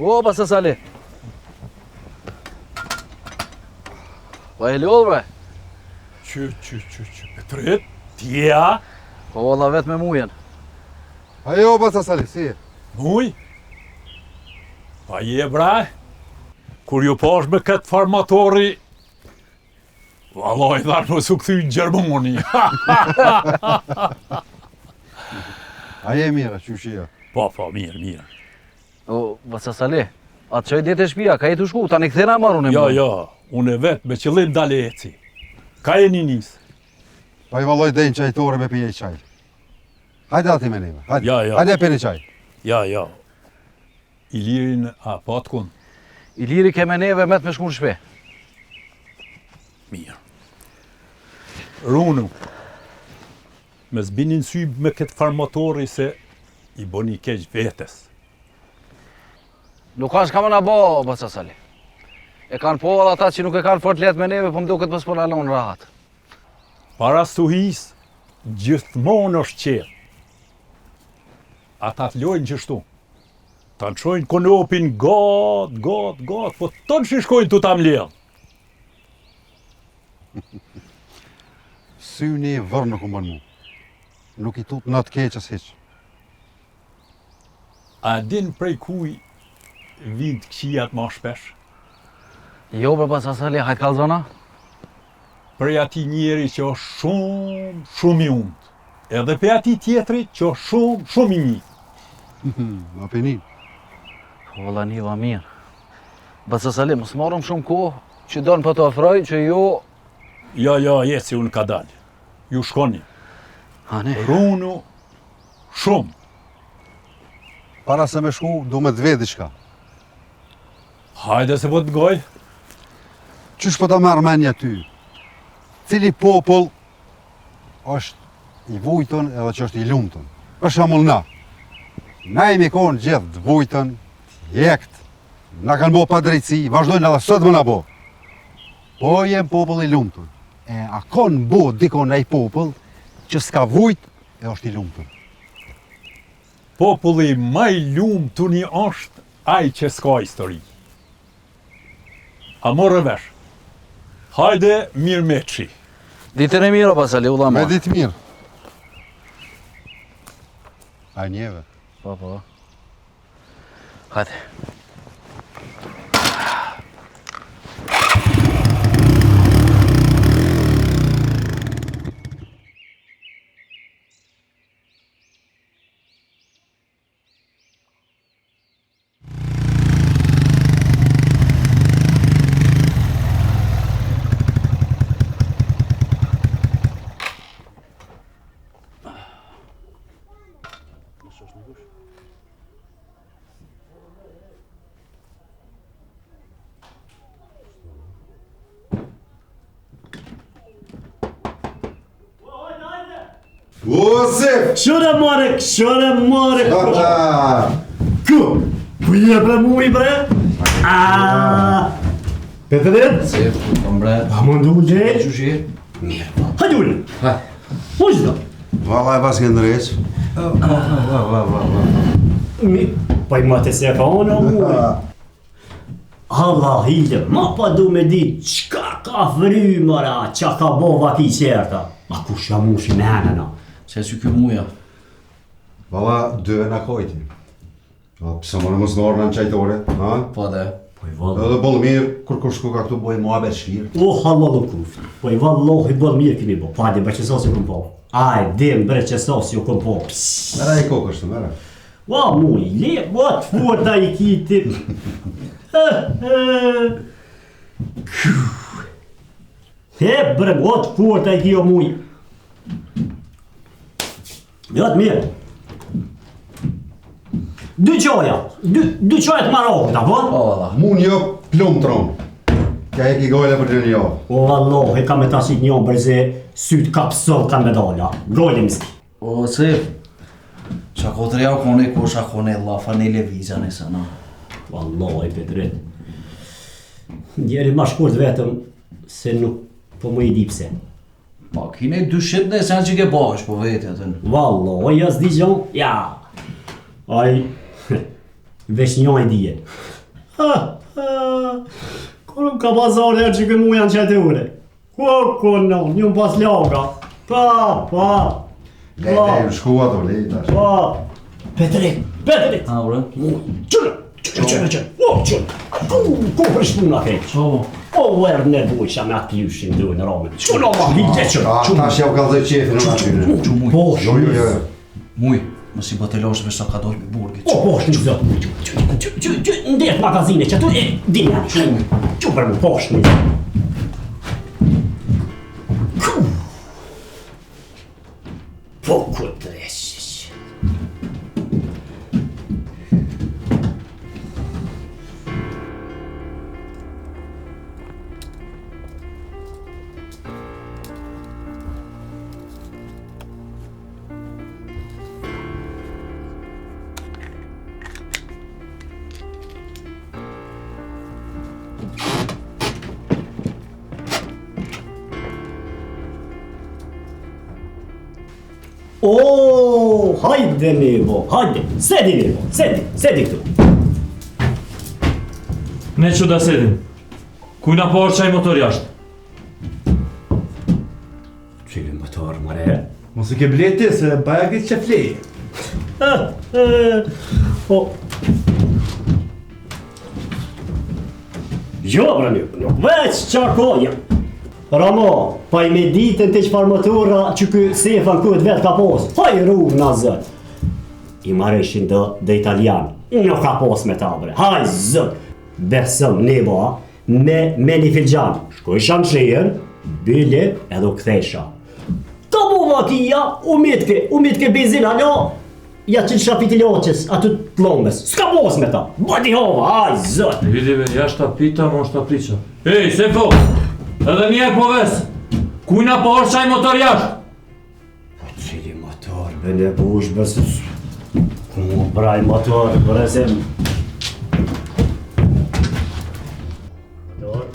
O, basa Sali. Pa e lodhë, bre? Petrit, tja? Po, valla vetë me mujen. Ajo, basa Sali, si e? Muj? Pa je, bre? Kur ju pash me këtë farmatori, vallaj dharë më su këthy në Gjermoni. Aje mira, qyshia. Po, mirë. O, basa Sali, atë qoj djetë e shpia, ka jetu shku, ta në këthena marru në më. Jo, unë e vetë me qëllim dale eci. Ka e një nisë. Pa i valloj dejnë qajtore me pije qaj. Hajde ati me neve, hajde. Ja. Hajde e pini qaj. Ja. Ilirin a patkun? Iliri ke me neve me të me shku në shpe. Mirë. Runu, me zbinin sy me këtë farmatori se i boni keq vetes. Nuk kanë shka më nga bo, basa Sali. E kanë po edhe ata që nuk e kanë fort let me neve, po më duket mos po na lon rahat. Para stuhis, gjithmonë është qerë. Ata të lojnë qështu. Ta në qojnë konopin gat, po të në shishkojnë të ta mledhë. Syni e vërë nuk më mu. Nuk i tut në të keqës hiq. A din prej kuj vind këqijat ma shpesh? Jo, bre basa Sali, hajtë kalzona? Prej ati njeri që është shumë i unë. Edhe pe ati tjetri që është shumë i një. Ma pinin. Po, valla një va mirë. Basa Sali, mos marrëm shumë kohë, që donë për të ofroj, që jo... Ja, jeci unë ka dalë. Ju shkoni. Hane? Runu shumë. Para se me shku, du me dve diçka. Hajde se po të goj. Qysh po ta marrë menja ty? Cili popull është i vujtën edhe që është i lumëtën? Për shembull na. Na jemi konë gjithë të vujtën, jekt, na kanë bo pa drejtësi, vazhdojnë edhe sot më na bo. Po jem popull i lumëtën. E a konë bo dikon ai popull që s'ka vujt e është i lumëtën? Populli ma i lumë të një është aj që s'ka histori. A morë vesh. Hajde mirë meqi. Ditën e mirë, o Basali, u dha Me ma. ditë mirë. A njeve. Po. Hajde. O, Zef! Shore Marek! Ku je bre muj bre? Petret? Se, po mbre. A më ndu gje? Qyshi? Hajde ullë! Po qdo? Vala e pas ke ndreq. Pa i ma të se ka ona muj. Allah hile, ma pa du me dit qka ka frymëra, qa ka bova ki qerta. Ma ku shka mush me henëna. Se si kjo muja. Vala, dy e na kojti. Pse më në mos nërë në qajtore, ha? Po dhe. Po i vallë. Edhe bëllë mirë, kur shku ka këtu bojë mua shkirë. O halal u kuft. Po i vallohi bërë mirë kini bo. Pa di bre qësas ju këm po. Aj, dim bre qësas ju këm po. Mera i kokë është, mera. Wa muj, le, wa të forta i kiti. He bre, wa të forta i kjo muj. Ja të mirë. Dy qoja, dy qoja të Marokut, apo? Po, valla. Mun jo plumë tronë. Kja e ki gojle për gjeni jo. O Allah, e ka me tasit një breze, sytë kapsol ka medalja. Gojle mëski. O, se... Qa kotër ja kone ku qa kone lafa në levizja në sana. Wallahi Petret. Njeri ma shkurt vetëm se nuk po më i di pse. Pa, kine 200 në sen që ke bash, po vete atën. Wallahi, ja s'di gjo, ja. Aj, Veç një e dije. Kërëm ka bazarë që këmu janë qëtë ure. Ko, no, një pas laga. Pa. Le, shkua do, le, tash. Pa. Petri. Ha, ure? Qënë. Ku përshpuna keq? O, erë në bujqa me atë pjushin duhe në ramën. Qënë ma hite që? Tash ja u ka dhe qefin në atyre. Që muj. Po, Jo. Muj, mos i batelosh veç sa ka dorë me burgit. Po, shtë një zë. Ndetë magazine që tu e dinja. Që për më poshtë një. Po, këtë reshës. O, hajde Nevo, hajde, sedi Nevo, sedi këtu. Ne që da sedim? Kujna po është qaj motor jashtë? Qili motor, mare? Mos e ke bleti se baja këtë që fleje. O. Jo, bre nuk veç qarkoja. Ramo, pa i me ditën të qëfar motora që kë sefan këtë vetë ka posë. Haj rrugë në zët. I mareshin dhe italian. Nuk ka posë me ta, bre. Haj zët. Besëm, nebo, me një filxan. Shkoj shanshien, bile edhe u kthesha. Ta buva kia, u mitke benzina, no, ja që shafiti loqes, aty të lombes. S'ka posë me ta. Bati hova, haj zët. Vidive, jashtë ta pita, mos ta priqa. Ej, Sefo! Edhe njerë po vesë! Kujna po është qaj motor jashtë? Po cili motor, be ne bush, besës. Ku mu braj motor, bresem. Motor.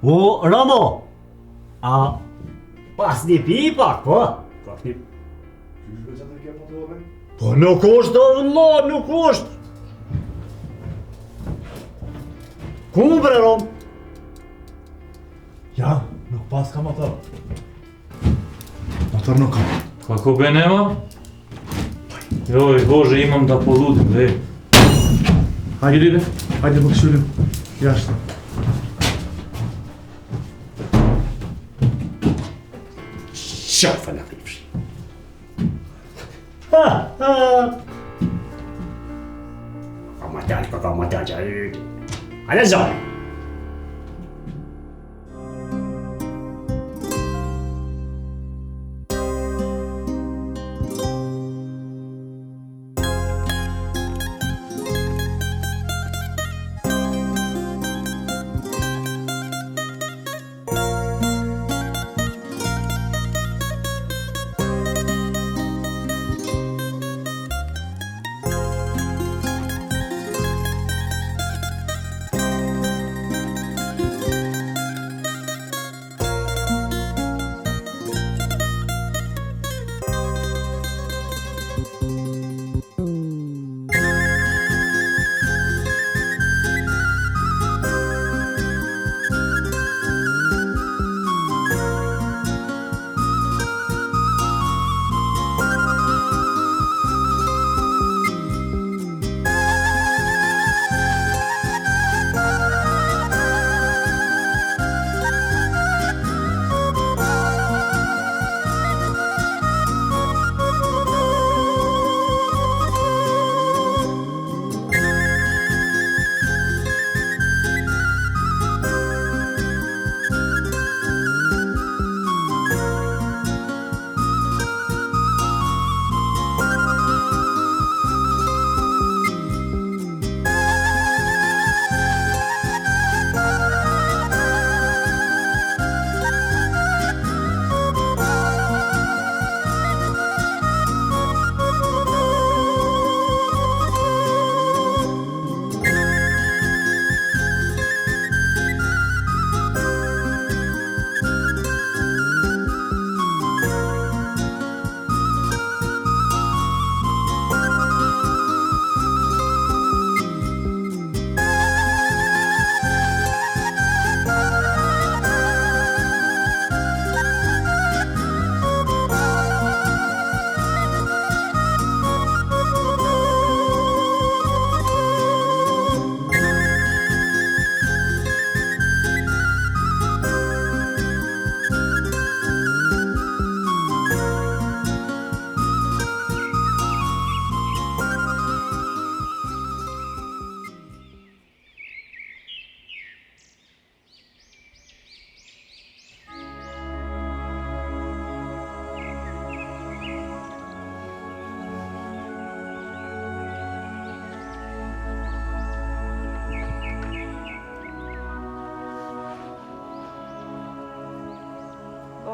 O, Ramo! A, pas një pipak, po? Pas një... Po nuk është, Allah, nuk është! Ku bre, Rom? Ja, nuk pas ka motor. Motor nuk ka. Kako be nema? Joj, Bože, imam da poludim, dhe. Hajde, hajde më këshurim. Jashtë. Shafa në kripsh. Ka mataj, Hajde zoj!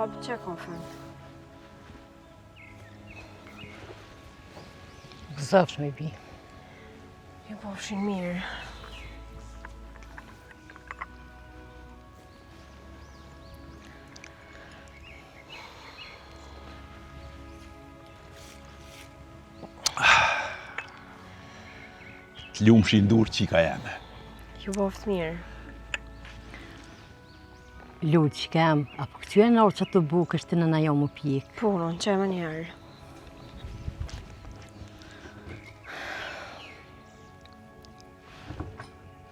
babë, që ka fënd? Gëzofsh me bi. Jo pofshin mirë. Të lumshin dur qika jeme. Jo poft mirë. Lutë që kem, apo këty e nërë që të bukë është të nëna jo më pjekë. Punon, që më njerë.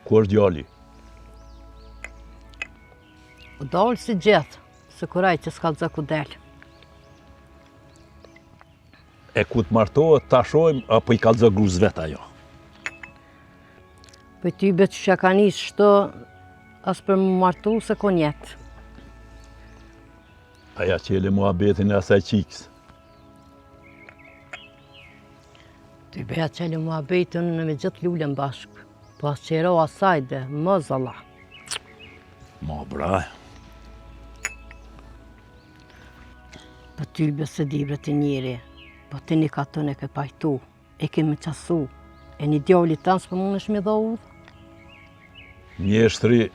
Ku është djali? U dalë si gjithë, se kuraj që s'ka të ku delë. E ku të martohet, ta shojmë, apo i ka zë gruz vet ajo? Për ty be që ka njësë shto, as për më martu se kon jetë. Aja qele muhabetin e asaj qikës. Ty beja qeli mua bejtën me gjithë lullën bashkë, po as qero asaj dhe më zalla. Ma bra, Po ty be se dibre të njeri, po të një ka tënë e ke pajtu, e ke me qasu, e një djali tanë s'po mund është me dha udhë. mjeshtri,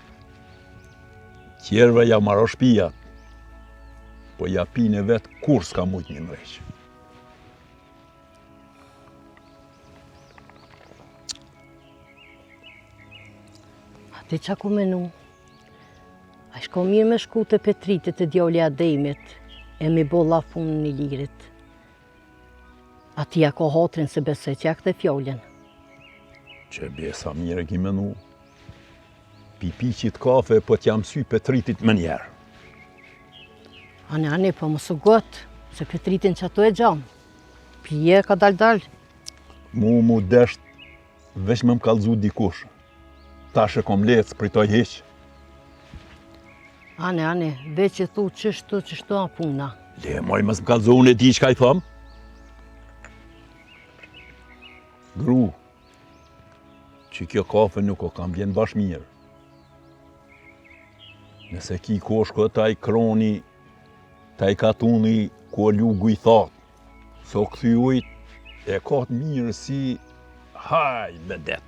qjerve ja maro shpijat, po ja pine vetë kur s'ka mujt një mreq. Ti qa ku menu? A shko mirë me shku të Petritit e djali Ademit, e mi bo la punë një lirit. A ti ja ko hatrin se besoj që ja këtë fjollën. Që besa mire ki menu. Pipiqit kafe, po t'jam sy Petritit më njerë. Ane, po më së gotë, se Petritin që ato e gjamë. Pije ka dal. Mu desht, veç me më kallzu dikush. Tash e kom lecë për toj heq. Ane, veç e thu qështu a puna. Le, moj mësë më kallzu, unë e di që ka i thom. Gru, që kjo kafe nuk o kam bjen bash mirë. Nëse ki koshko taj kroni, taj katuni, ku o lugu i thatë. So këthy ujt, e ka të mirë si haj bedet.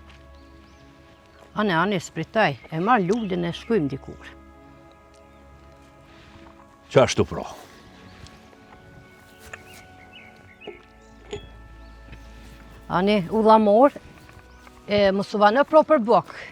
Ane, spritaj, e marrë lullin e shkujmë dikur. Qashtu pra. Ane, u dha morë, e më suva në pro për bokë.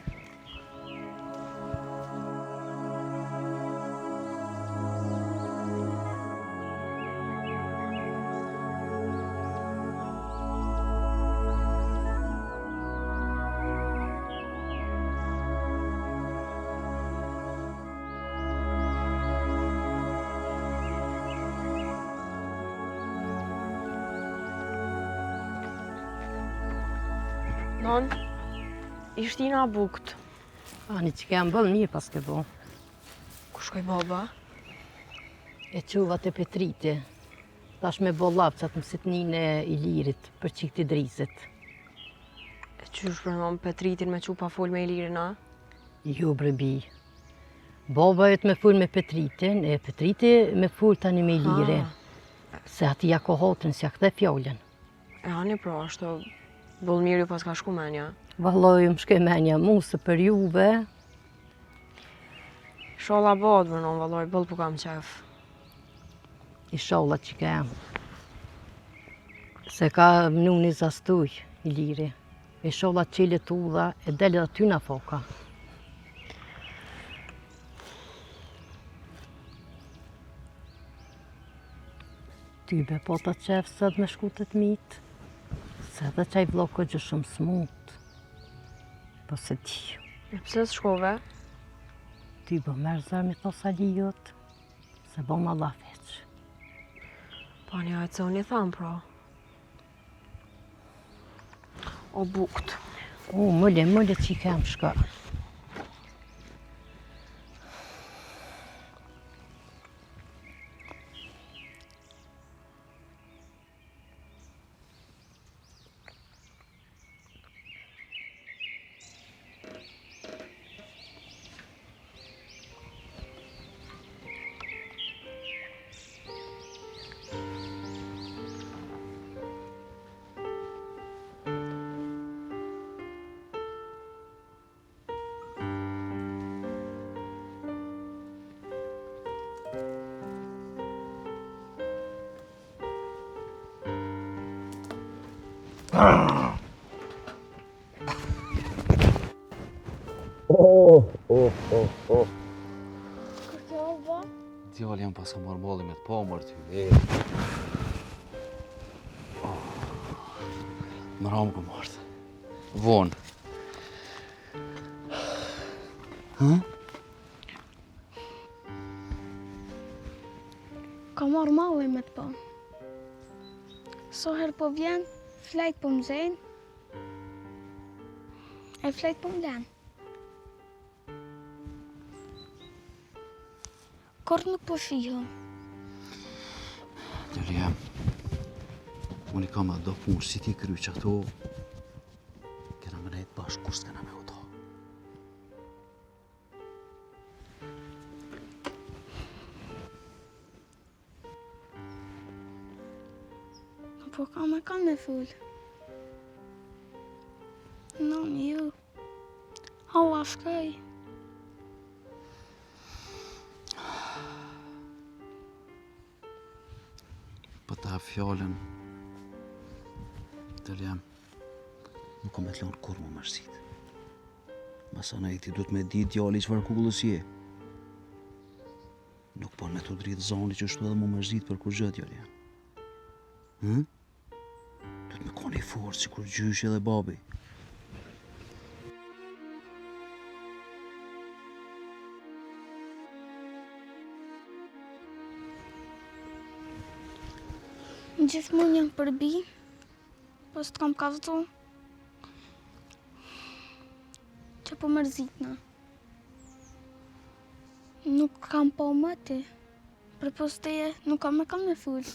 Non, ishtina bukt. Ani që kem bëllë mirë pas ke bo. Ku shkoj baba? E quva të Petriti. Tash me bo lapcat më sitnin e Ilirit për qikti drizit. E qysh pranon Petritin me qupa fol me Ilirin, a? Jo brebi. Baba e të me full me Petritin, e Petriti me full tani me Ilirin. Se ati ja kohotën si ja kthe fjollën. E hani pra, ashtu Bollmiri pas ka shku menja. Valloj, më shkej menja mu se për juve. Sholla bod, vërnon, valloj, boll pu kam qef. I sholla që kem. Se ka mnu një zastuj, Iliri. I sholla qile të udha e dele dhe ty na foka. Ty be po të qef sët me shkutet mitë. Se edhe qaj vloko gjë shumë smut. Po se ti. E pse s'shkove? Ty bë merë zërë me thosa lijot, se bo ma la veç. Pa një ajtë se unë i thamë, pra. O bukt. O, mëlle që i kem shka. Djali jam pas ka marrë malli me të pamër ty. Më ramë ku martë. Vonë. Ka marrë malli me të pa. So herë po vjen, flejt po më zënë, e flejt po më lenë. Kërë nuk po shihë. Djali jam. Unë i kam atë do punë si ti kry që ato kena me nejtë bashkë kur s'kena me uto. Po kam me full. Non, ju. Hau shkoj. Po ta fjallën, Djali jam, nuk kom e të lonë kur më mërësit. Masa na i ti du të me di djali qëfar kullës je. Nuk po me të dritë zoni që është edhe më mërësit për kur gjë, Djali jam. Du të me koni forë si kur gjyshi edhe babi. Gjithmonë jam përbi, po s'të kam kaftu që po mërzitna. Nuk kam po më ti, për posteje nuk kam me full.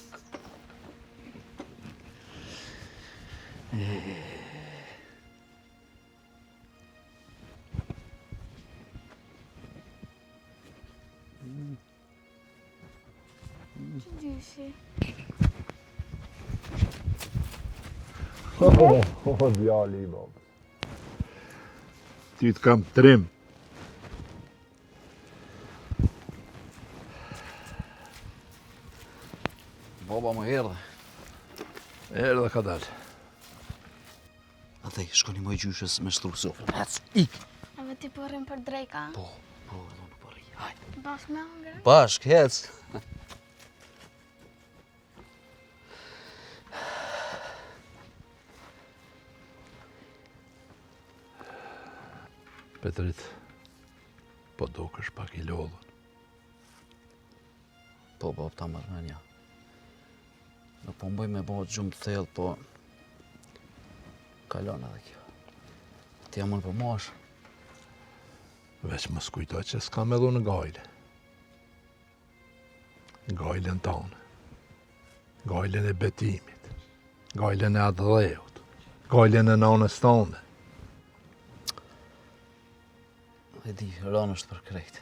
Që gjyshi? Djali i babës. Ty të kam trim. Baba më erdhe. Erdhe ka dalë. Athej, shkoni moj gjyshës me shtru sofrën. Hec, ik! Ave ti po rrim për drejka? Po, nuk po rri. Hajde. Bashkë me hangre? Bashk, hec! Petrit, po dukesh pak i lodhën. Po, bab, ta mërmenja. Nuk po mboj me bëhet gjumë të thellë, po kalon edhe kjo. Ti jam unë për mosh. Veç më skujtoj që s'kam edhe në gajle. Gajlen tonë. Gajlen e betimit. Gajlen e adhëdheut. Gajlen e nanës tonë. E di, rënë është për krejt.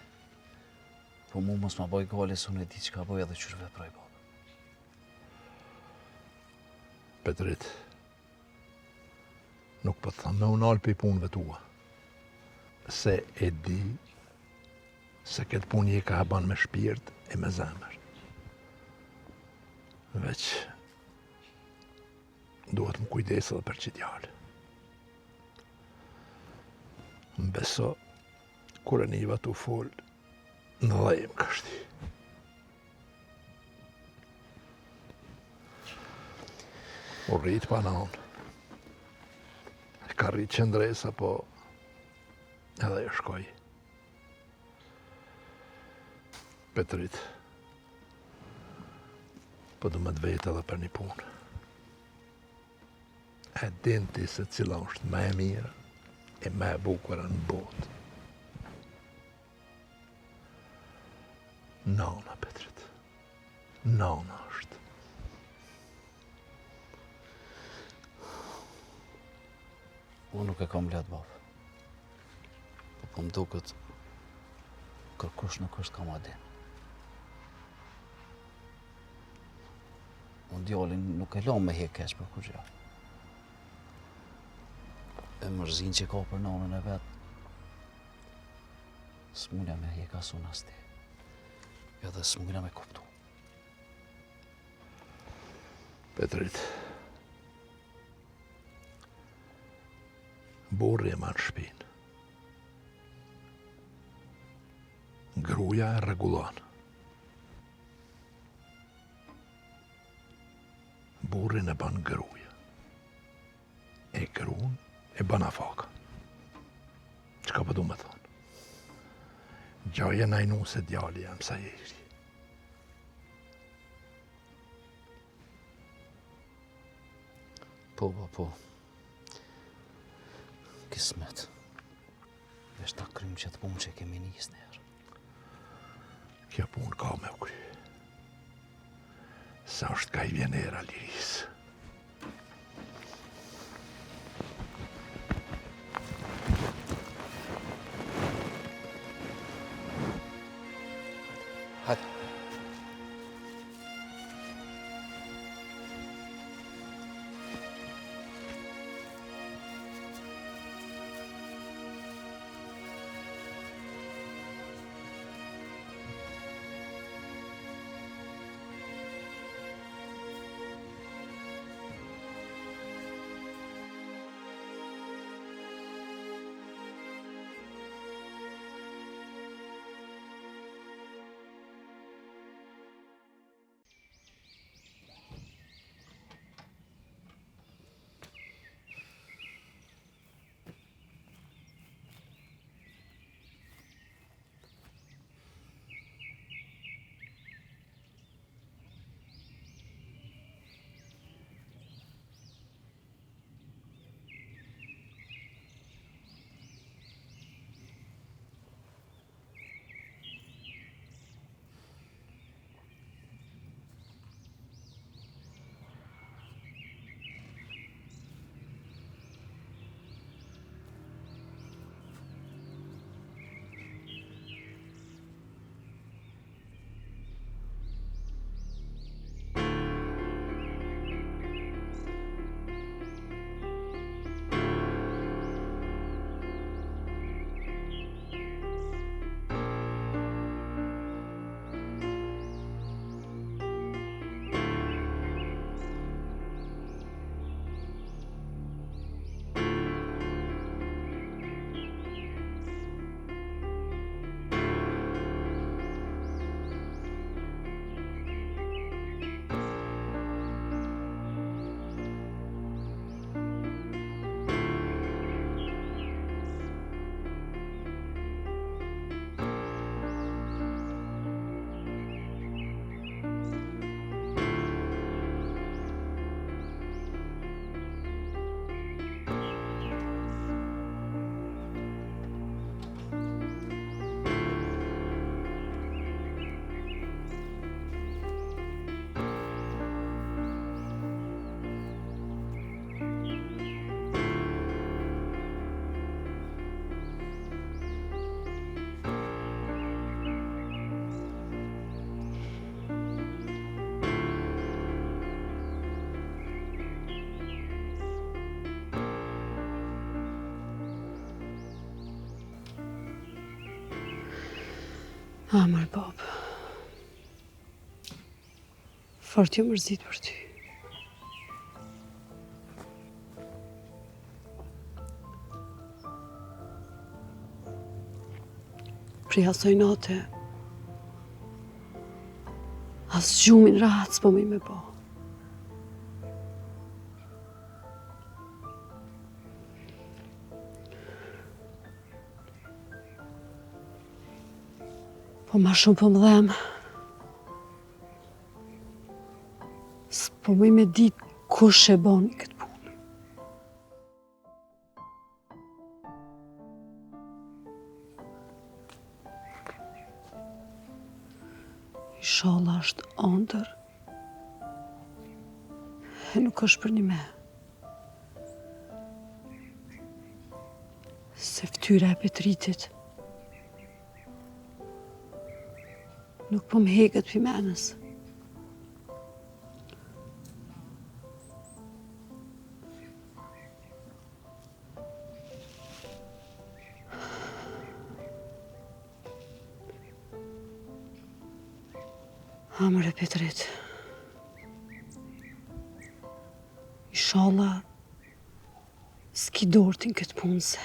Po mu mos ma boj gale se unë e di që ka boj edhe qysh veproj, baba. Petrit, nuk po të thamë me unë alë për i punëve tua. Se e di se këtë punë je ka ban me shpirt e me zemër. Veç duhet më kujdesë edhe për që djallë. Më beso, kur e niva t'u folë, në dhejmë kështi. U rritë pa nanë. Ka rritë qëndresa, po edhe e shkoj. Petrit, po du me të vetë edhe për një punë. E din ti se cila është me e mirë e me e bukura në botë. Nana, Petrit. Nana është. Unë nuk e kam letë, babë. Po më duket kërkush nuk është kam adin. Unë djallin nuk e lam me hje keq për kur gjë. E mërzin që ka për nanën e vetë, s'munja me hje ka sun as ti. Edhe s'munja me kuptu. Petrit, Burri e manë shpinë. Gruaja e rregullon. Burrin e bën gruaja. E gruan e bën afaka. Çka po du me thonë? Gjaja najnu se djali jam sa jeri. Po, po. Kismet. Vesh ta krym që të punë që kemi njës njerë. Kjo punë ka me u kry. Sa është ka I vjenera lirisë. Hajde. Amër, babë. Fort ju mërzit për ty. Prej asoj nate, as gjumin rahat s'po mi me bo. Po ma shumë po më dhem. S'po mëj me ditë kush e boni këtë punë. Inshallah është ëndër. E nuk është për një me. Se ftyra e Petritit nuk po më heket për menës. Amër e Petrit. Inshallah S'ki dortin këtë punë se.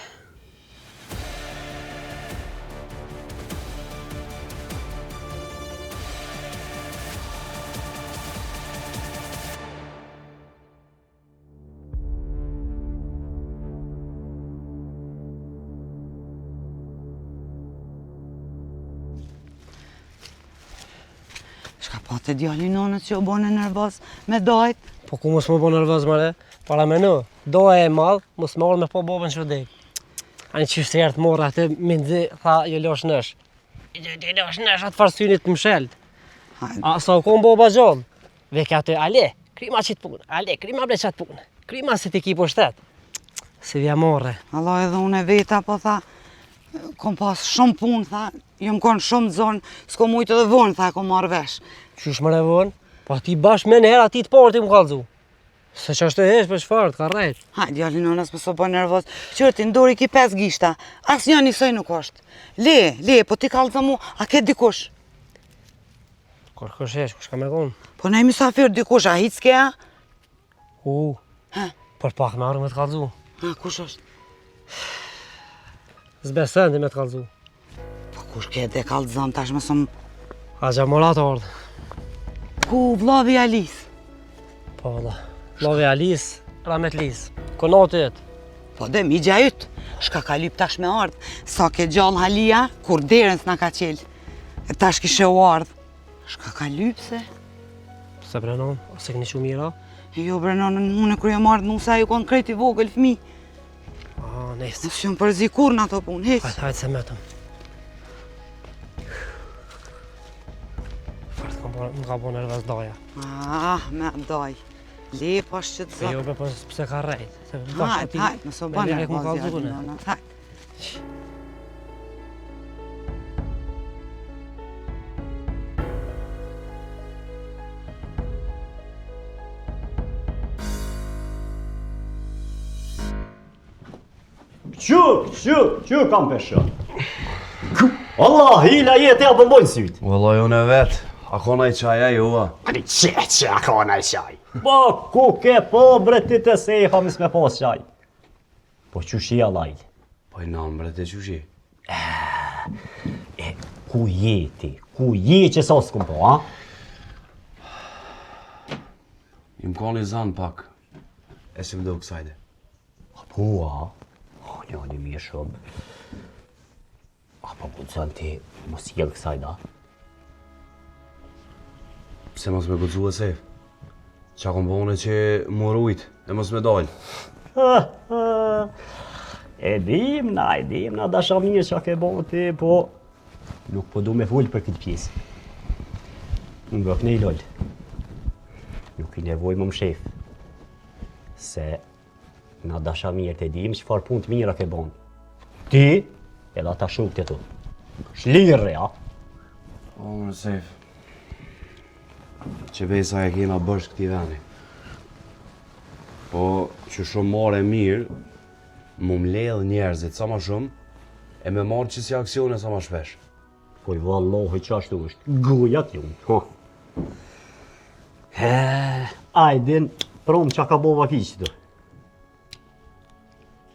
Shka po të djali nonët që o bone nervoz me dojt? Po ku mos më bo nervoz mare? Para me në, doja e madh, mos më orë me po bobën që dek. Ani që se jertë morë atë, me ndzi, tha, jo losh nësh. Jo losh nësh atë farsynit më shelt. A sa u konë boba gjallë? Veke atë, ale, krima qitë punë, ale, krima ble qatë punë. Krima se ti ki po shtet. Se vja morë. Allah edhe unë e veta, po tha, kom pas shumë punë, tha, jom konë shumë zonë, s'ko mujtë edhe vonë, tha, kom marrë vesh. Qysh më revonë? Po ti bashkë me nëherë ati të parë ti më kalzu. Se që është e hesh për shfarë, të ka rejt. Ha, djali nonës më so po nervoz. Qërti, ndori ki 5 gishta. As një njësoj nuk është. Le, po ti kalza mu, a ke dikush? Kërkësh hesh, kush ka me konë? Po ne misafir dikush, a hic keja? Për pak me arë me të kalzu. Ha, kush është? Zbesen ti me të kalzu. Po kush ke dhe kalzam, tash më sëm... A gjamolat ardhë. Ku vllavi Alis? Po valla. Vllavi Alis, Ramet Lis. Konatit. Po dhe mi gjajut, shka ka lyp tash me ardhë. Sa ke gjallë Halia, kur derën s'na ka qelë. E tash kishe u ardhë. Shka ka lyp se? Se Brenon, ose këni shumë mira? Jo Brenon, unë kërë jam ardhë nusa ju konë krejt i vogël fmi. Nesë. Nësë jam përzi kur në ato punë, heq. Hajtë se metëm. Më ka bo nervës doja. Me doj. Le, po shqët zot. Jo, be, po pëse ka rejt. Hajt, më so bënë nervës jashtë. Hajt. Që kam pesha? Allah, hila jetë e përbojnë sytë. Vëllaj, unë e vetë. A kona i qaj e juva? Ani që a kona i qaj? Po, ku ke po bretit e se i hamis me pas qaj? Po qëshi a lajl? Po i nam bret e qëshi? Ku jeti? Ku je që sa s'kum po, a? Im koni zanë pak. E si vdo kësajde. Po, a? Një një mirë shumë. Apo ku të zënë ti mos jelë kësajda? Pse mos me gudzu e sef? Qa kom bone që më rujt e mos me dojnë? E dim na dasha mirë që ke bone ti, po nuk po du me full për këtë pjesë. Unë bëk ne i loll. Nuk i nevoj më shef. Se na dasha mirë të dim që farë punë të mira ke bone. Ti edhe ata shuk të tu. Shlirë, ja? O, më sef. Që besa e kena bërsh këti veni. Po, që shumë marë e mirë, mu mledhë njerëzit sa ma shumë, e me marë që si aksione sa ma shpesh. Po i vallohi që ashtu është, gujat junë. Ajdin, prom që ka bova kishtë.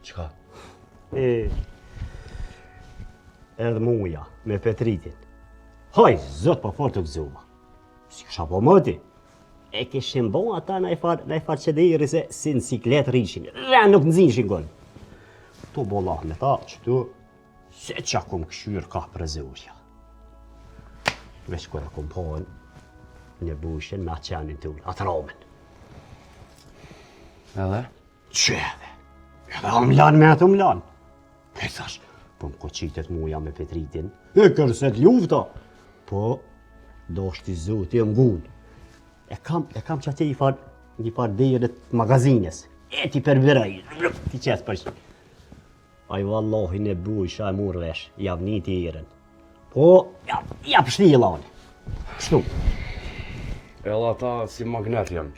Qka? Edhe muja, me Petritin. Haj, zot pa fort të gëzuma. Si kësha po mëti. E kishim bon ata na i farë që dhejri se si në siklet rishin. Ren nuk nëzinshin gënë. Tu bolah me ta që tu, se qa kum këshyr ka prezurja. Vesh kërë kum pojnë, në bushen me atë qanin të ullë, atë ramen. Edhe? Që edhe? Edhe amlan me atë amlan. E thash, po më koqitet muja me Petritin, e kërset lufta. Po, do shti zoti e mgun. E kam që ati një farë dhejët magazines. E ti përbëraj, ti qesë përshë. Aj vallohi në bujsha e murë vesh, jam një tjeren. Po, ja pështi i lani. Shtu. Edhe ata si magnet janë.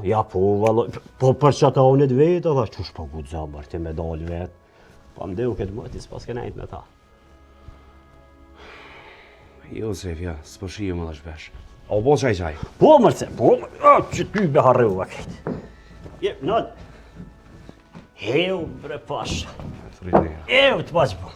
Ja po, vallohi. Po për që ata unë të vetë, dhe qësh po gutë zamër ti me dalë vetë. Po më deu këtë mëti, s'pas ke nejtë me ta. Jo, Sef, ja, s'po shiju më dhe shpesh. O, po qaj. Po, mërce, po, që ty be harrua këtë. Je, nëllë. Eu, bre, pasha. Eu të baqë po.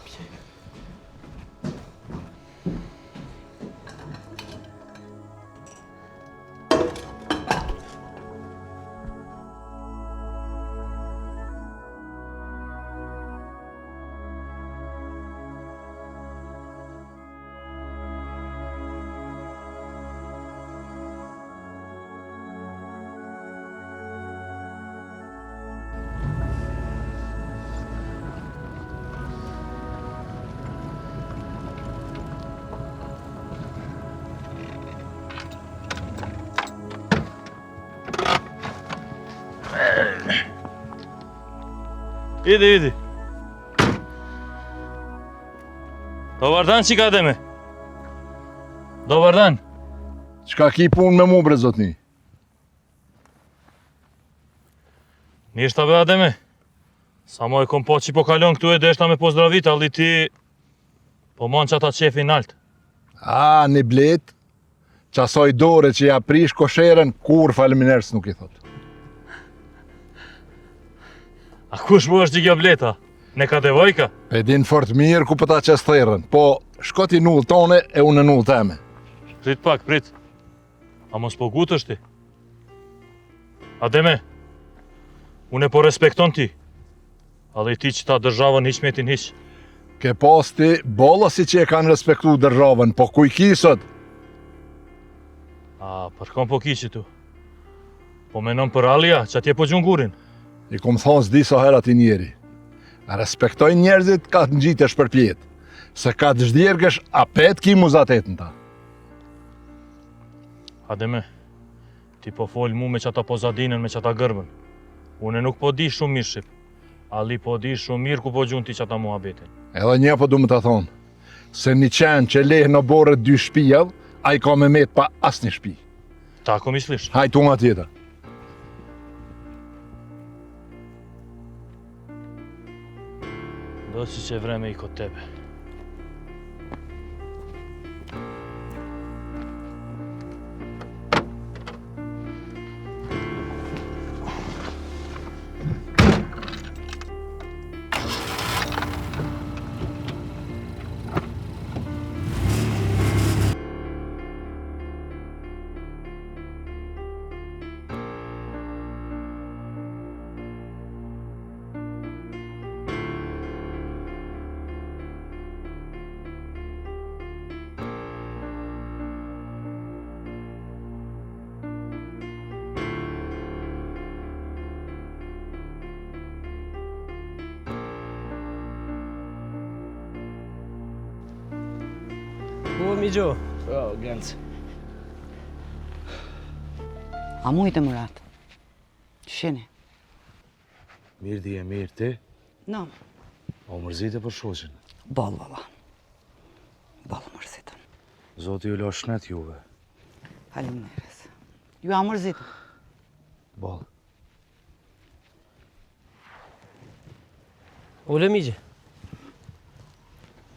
Idi. Dobar dan, qika Ademe. Dobar dan. Qka ki punë me mu, bre zotni? Nishta be Ademe. Sa mo e kom po që po kalon këtu e deshta me pozdravit, alli ti po mon që ata qefi nalt. A, një blet, qasoj dore që ja prish kosheren, kur faleminers nuk i thot. A kush mu është gjigja bleta? Ne ka devojka? E din fort mirë ku pëta qes therën, po shkoti null tone e unë null teme. Prit. A mos po gut është ti? Ademe, unë e po respekton ti. A dhe ti që ta dërzhavën hiq metin hiq. Ke pas ti bolla si që e kanë respektu dërzhavën, po kuj ki sot? A, për kom po ki që tu? Po menon për Alia, që atje po gjungurin? I kom thonë s'di sa her ati njeri. A respektoj njerëzit ka të ngjitesh për pjetë. Se ka të zhdjergësh, a pet ki muzatetën ta. Ademe, ti po fol mu me qata pozadinën, me qata gërbën. Une nuk po di shumë mirë shqip. Ali po di shumë mirë ku po gjun ti qata muhabetin. Edhe një po du më të thonë, se një qenë që lehë në borët 2 shpijave, a i ka me met pa as një shpi. Ta ko mislish? Hajtu nga tjetër. Do që vreme i kod tebe. Po, mi gjo. Po, Genc. A mujtë e Murat? Shini? Mirë di e mirë ti, No, o mërzite për shoqin. ballë, valla. Ballë mërzitën. Zoti ju lo shnet juve. Faleminderit. Ju a mërzitën? Ballë. Ule migje.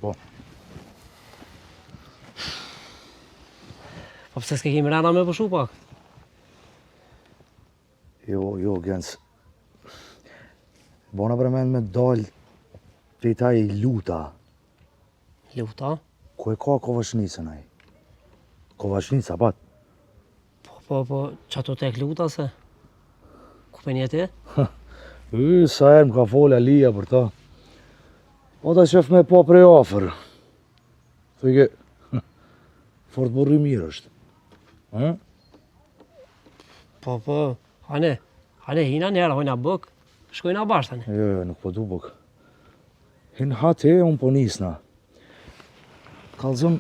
Po. Po pse s'ke kemi rana me pëshu pak? Jo, Genc. Bona bremen me dal të i taj luta. Luta? Ku e ka Kovashnicën ai? Kovashnica, pat. Po, që ato tek luta se? Ku për një ti? Sa herë më ka folë Alia për ta. O ta qef me po prej afer. Thëjke, fort burri mirë është. Po, hane hina njerë, hojna bëk, shkojna bashkë tani. Jo, nuk po du bëk. Hinë hate, unë po nisna. Kalzëm,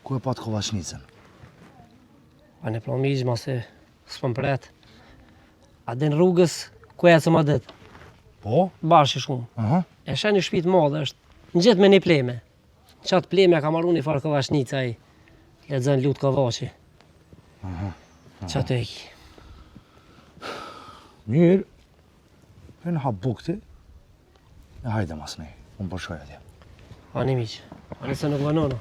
ku e pat Kovashnicën? Hane plomizh, ma se s'pëm pret. A den rrugës, ku e cë ma dit? Po? Bashkë shumë. E shenë një shpit madhe është, në gjithë me një pleme. Qatë pleme ka marru një farë Kovashnica i, lexon lutë Kovashi. Qatë e ki. Mirë. Hinë hap bukti. E hajde mas nej, unë po shkoj atje. Ani miqë, ani se nuk vënono.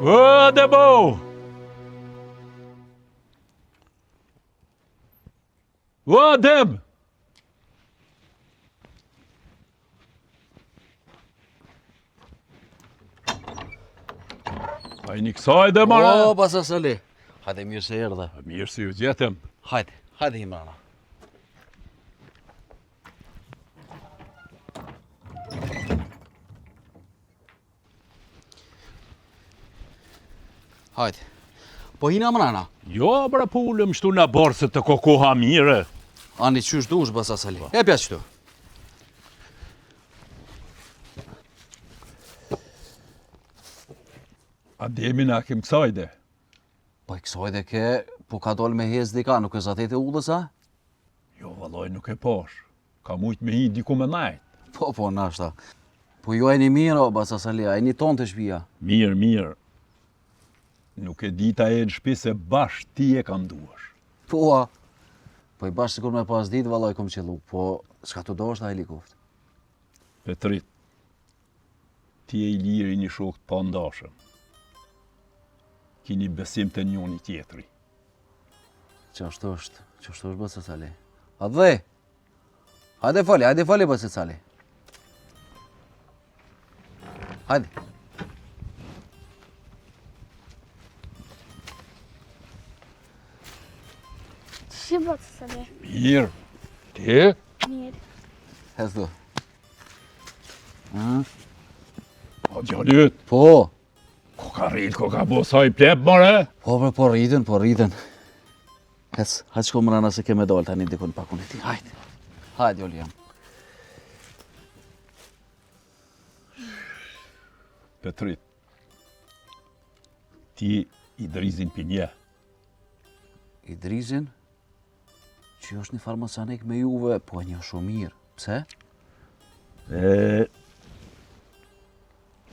O, Debo! O, Deb! A i një kësaj dhe mara? O, Basa Sali. Hajde, mirë se erdhe. Mirë se ju gjetëm. Hajde Imrana. Hajde. Po hina Imrana? Jo, bra pullëm shtu në borse të kokoha mire. Ani qysh dush, Basa Sali. E pja qëtu. A demi na kem kësajde? Po i kësajde ke, po ka dol me hez dika, nuk e zatet e ullës, a? Jo, valloj, nuk e posh. Ka mujt me hi diku me najt. Po, nashta. Po ju e një mirë, o, Basa Sali, e një ton të shpia. Mirë. Nuk e dita e në shpi se bash ti e kam duash. Po i bash sikur me pas ditë, valloj, kom qëllu, po s'ka të do është a helikoft. Petrit, ti e i liri një shok të pandashëm. Kini besim të njoni tjetri. Qashtu është Basa Sali. A dhe? Hajde fali Basa Sali. Hajde. Si Basa Sali? Mirë. Ti? Mirë. Hethu. O, gjallit. Po. Ko ka rrit, ko ka bo sa i plep, more? Po rritën. Hajde shko Imrana se ke me dalë tani dikun pakun e ti. Hajde, Joli jam. Petrit, ti i drizin për një. I drizin? Që është një farmasanik me juve, po e një shumë mirë. Pse?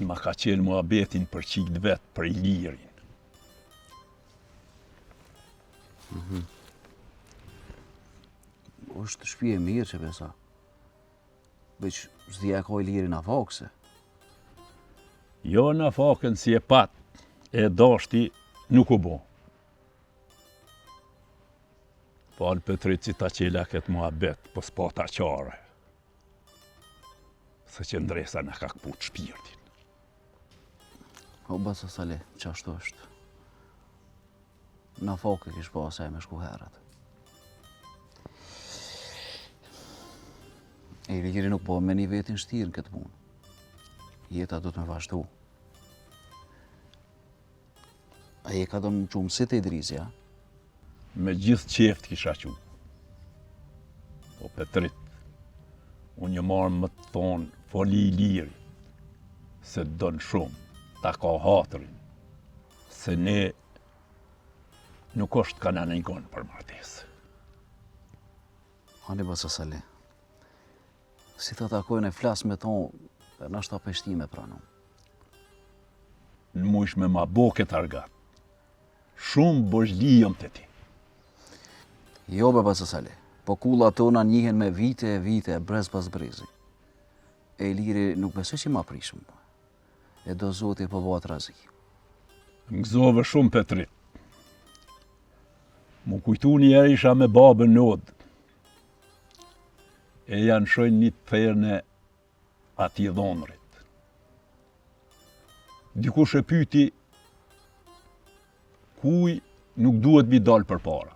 Ma ka qenë muhabetin për qikt vetë, për i lirin. është shtëpi e mirë që besa. Veç s'dija ka i lirin a fakse. Jo në fakën si e pat, e dashti nuk u bo. Falë Petrit që ta qela këtë muhabet, po s'pa ta qare. Se që ndresa në ka këput shpirtin. O, Basa Sali, qashtu është. Në fakë kish pa asaj me shku herët. E i ligiri nuk po me një vetin shtirë në këtë punë. Jeta do të me vazhdu. A je ka do më qumë si të i drizja? Me gjithë qeft kisha qu. Po Petrit, unë një marë më të thonë foli i liri, se të donë shumë, ta ka hatërin, se ne nuk është ka në nëjgonë për martesë. Ani Basa Sali, si të takojnë e flasë me tonë, e nështë ta peshtime pranu. Në mush me ma bo këtë argat, shumë bëshlijëm të ti. Jo, be Basa Sali, po kulla tona njihen me vite e vite, brez pas brezi. E i liri nuk besoj që ma prishëm, e do zoti po bëhat razi. Më gëzove shumë Petrit. Mu kujtu një isha me babën nodë, e janë shojnë një të therne ati dhonërit. Dikush e pyti, kuj nuk duhet mi dalë për para.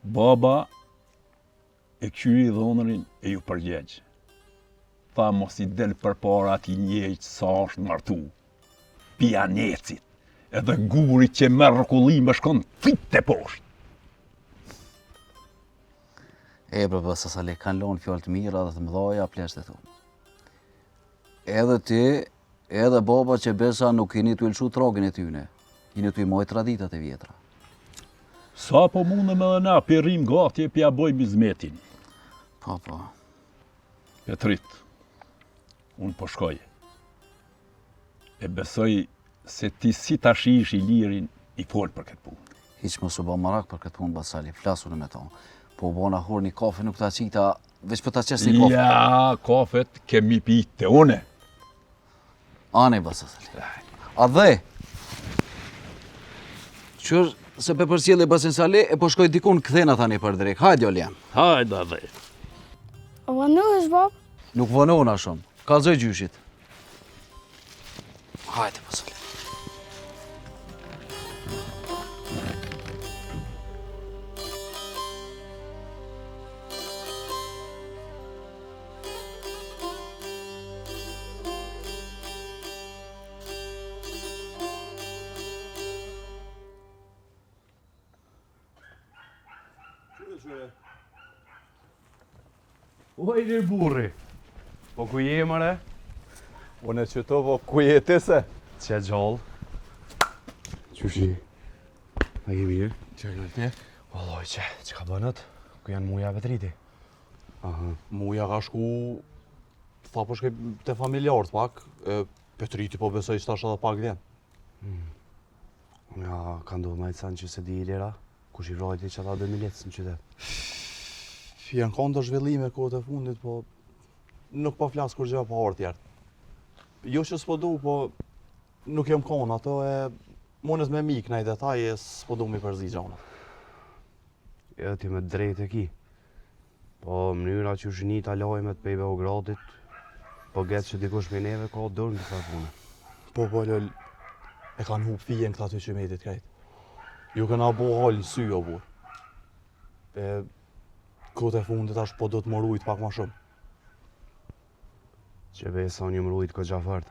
Baba e kyri dhonërin e ju përgjegjë. Tha mos i del për para ati njejtë sa është martu. Pianecit, edhe gurit që merë rëkullime shkon fit të poshtë. E bre Basa Sali, kanë lonë fjallë të mira dhe të mëdhaja pleshtë e thonë. Edhe ti, edhe baba që besa nuk keni të ilshu tragin e tyne, jeni të i mojë traditat e vjetra. Sa po mundëm edhe na përrim gati e pja boj bizmetin. Po. Petrit, unë po shkoj. E besoj se ti si ta shish i lirin i folë për këtë punë. Hiq mos u bë marak për këtë punë, Basa Sali, flasu në me tonë. Po bona hor një kafe nuk ta qita, veç për ta qes një kafe. Ja, kafet kemi pitë të une. Ane, Basa Sali. A dhe? Qërë se pe përsjellë e basin sale, e po shkoj dikun këthena thani për drejk. Hajde, Julian. Hajde, a dhe. O vënohesh, bab? Nuk vënohna shumë. Kalzoj gjyshit. Hajde, pasale. Oj, një burri. Po ku je, mëre? Unë e qëto, po ku je ti se? Që gjallë. Qyshi? A je mirë? Që e ti? Valloj që ka bënët? Ku janë muja Petriti? Aha. Muja ka shku... Tha po shkej të familjarët pak. Petriti po besoj që tash edhe pak vjen. Ja, ka ndodhë majtë sanë që se di i lera, kush i vrojti që ata 2 miletës në qytet. Janë kanë të zhvillime kohët e fundit, po... Nuk po flasë kur gjë po orë tjertë. Jo që s'po du, po... Nuk jem kanë ato e... Munës me mik nëj detaj e s'po du mi përzi gjona. Ja, ti me drejt e ki. Po mënyra që shnita lajmet pe i Beogradit, po getë që dikush me neve ka dorë në këta punë. Po, lëll, e kanë hup fijen këta ty që metit krejt. Ju këna bo halë në sy, o bur. Kohët e fundit ashtë po do të më rujt pak ma shumë. Që besa një më rujt ko gjafart.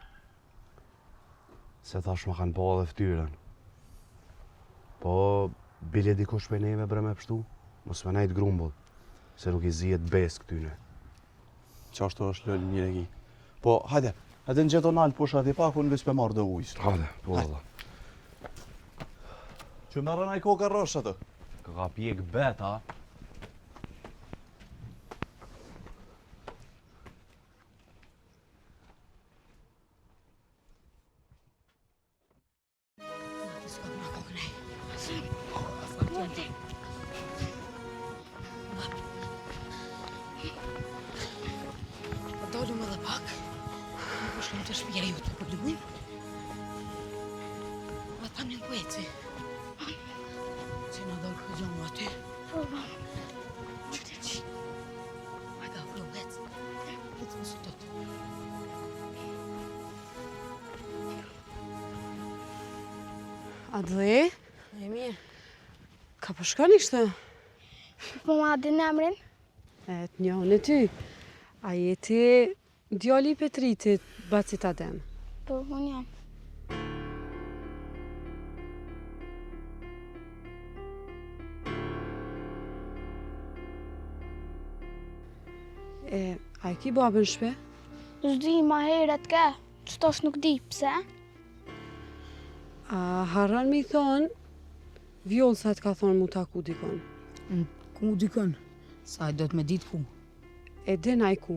Se tash më kanë pa dhe ftyrën. Po, bile dikush me neve bre me pështu, mos me najtë grumbull, se nuk i zijet bes këtyne. Qashtu është lëll një regi. Po, hajde në gjeto nalë pusha ati pak, unë veç pe marrë dhe ujës. Hajde, po valla. Që më rënaj koka rësh atë? Ka pjek beta. Dolum edhe pak. Po shkëm të shtëpia jote, po luajm. Ma tani në kueci. Që na do këllon aty. Po, bab. Qyteci. Hajde, afro, lec. Lec më së tot. A dhe? E mirë. Ka po shkoni kështë? Po ma din emrin? E të njohën e ty. A jeti djali i Petritit, Bacit Adem? Po, unë jam. A i ki babën shpe? Zdi ma heret ke, që tash nuk di pse. A harran me i thonë, Vjollësat ka thonë mu taku dikon. Ku dikon? Sa i do të me ditë ku? E din a i ku.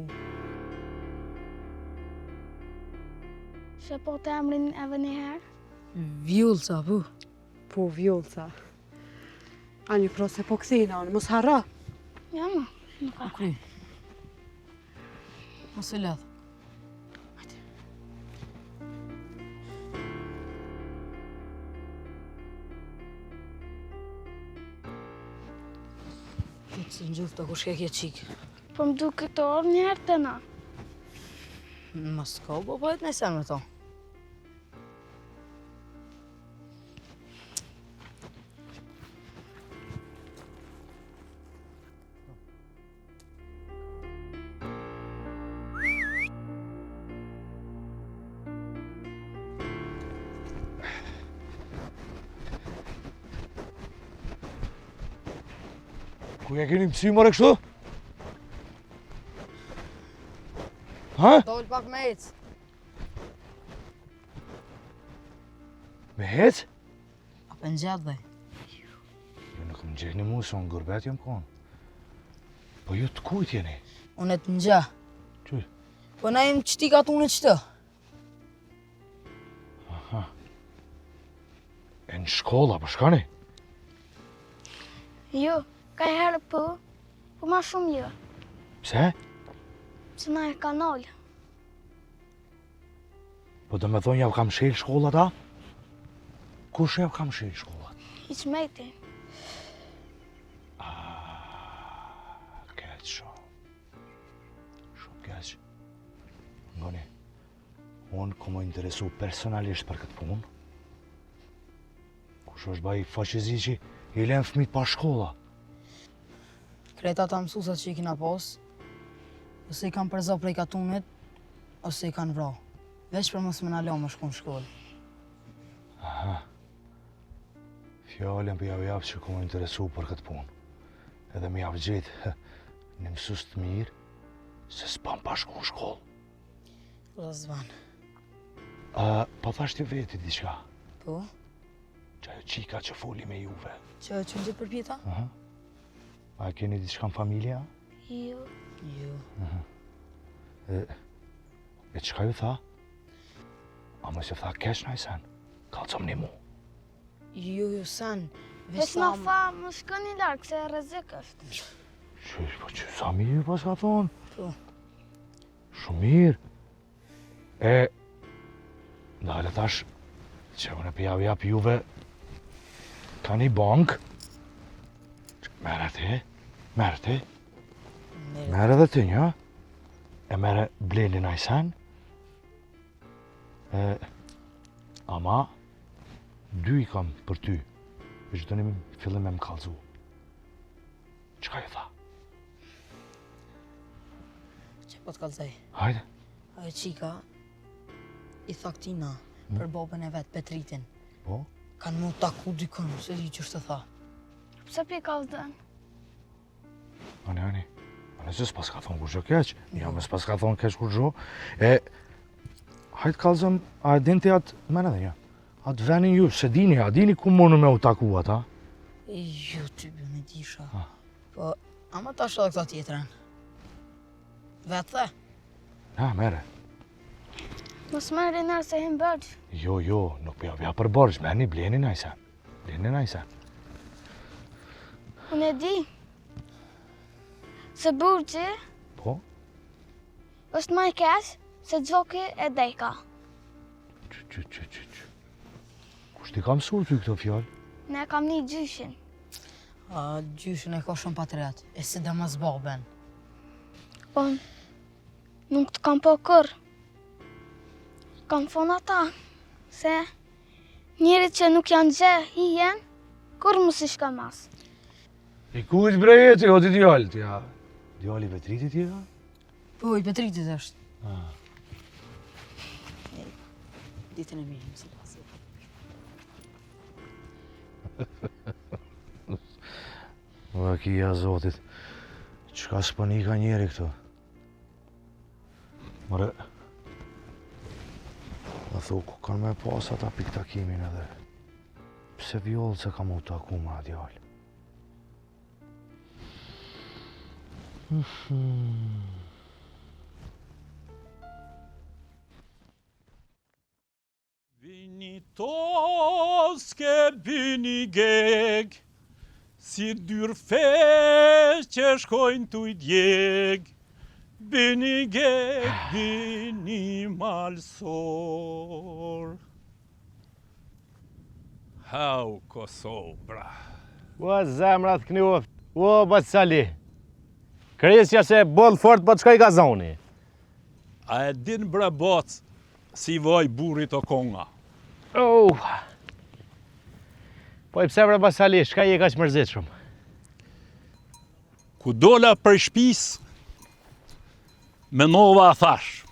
Shë po të emrin edhe një herë? Vjollësa, po? Po, Vjollësa. A një pro se po këthina, unë mos harra. Ja, ma, nuk ka. Okej. Mos e ledh. Këtë se në gjithë të kush kekje qikë. Po më du këtë orë një herë të na. Mas ka, po pojtë në sen me to. Ku ja keni pësi mërë kështu? Ha? Dol pak me ecë. Me hec? A për në gjatë dhe. Jo nuk më gjeni mu, se unë gërbet jam konë. Po ju të kujt jeni? Unë e të në gjatë. Qyr? Po na jem qëti ka të unë qëtë. Aha. E në shkolla, po shkani? Jo, ka herë po ma shumë jo. Pse? Pse na e kanal. Po do me thonë javë kam shel shkollat, a? Kush javë kam shel shkollat? Hiç mejti. Keq shumë. Shumë keq. Ngoni, unë ku më interesu personalisht për këtë punë. Kush është baj faqezi që i len fëmit pa shkolla? Kreta ta mësusat që i kina pos, ose i kanë përzo prej katunit, ose i kanë vra. Veç për mos me na la me shku në shkollë. Aha. Fjallën për javë që ku më interesu për këtë punë. Edhe më javë gjithë në mësus të mirë, se s'pam pa shku në shkollë. Razvan. Po thashtë të veti diçka. Po? Që ajo qika që foli me juve. Që që gjithë për pjeta? Aha. A keni diçka në familja? Jo. Jo. E qka ju tha? A më se tha kesh na i sen? Kalcom një mu. Jo, sen. Veç na fa, më shkoni larkë, se rrezik është. Qysh, po që sa mirë pas ka thonë? Po. Shumë mirë. Dale tash, që unë për jap juve, ka një bankë. Merë ti, merë ti. Merë edhe ti një, e merë Blelin a i sen. Ama, 2 i kam për ty, që të një fillim me më kalzu. Qka i tha? Që po të kalzaj? Hajde. Ajo qika i tha këtina për babën e vetë, Petritin. Po? Kanë mu taku dikën, se di që shtë tha. Pse pi ka vdën? Ani, se s'pas ka thonë kur gjo keq. Ja, me s'pas ka thonë keq kur gjo. Hajtë kalzëm, a e din të atë, mene dhe një, atë venin ju, se dini, a dini ku mënu me u taku ata? Jo, ty bë me disha. Po, ama ta shë dhe këta tjetërën. Vetë the? Na, mere. Mos merri nërë se him bërgjë. Jo, nuk pja për borgjë, merni Blenin a i sen. Blenin a i sen. Unë e di se burgji Po? është ma i kesh se gjoki e dejka. Kush ti ka mësu ty këto fjallë? Ne kam një gjyshin. Gjyshin e ka shumë patret, e si dhe mas baben. Unë nuk të kam po kër. Kam thonë ata, se njerit që nuk janë gje hijen, kur mu si shka mas. I kujt brejeti, o ti djallë tja? Djalli Petritit tja? Po, i Petritit është. Ditën e mirë, mësë pasi. Ua kia zotit, qka s'pëni ka njeri këto? Mare, da thu, ku kanë me pas ata piktakimin edhe? Pse vjollë se ka mu taku ma djallë? Vini toske bini geg, si dyrfe që shkojnë t'u i djeg. Bini geg, bini malsor. Hau Kosovë, bra. Ua zemrat knuft, ua Basali. Kresja se boll fort po të shkoj gazoni. A e din bre boc si vaj burit o konga? Po i pse bre Basali, shka je ka që mërzit shumë? Ku dola për shpis, menova a thash.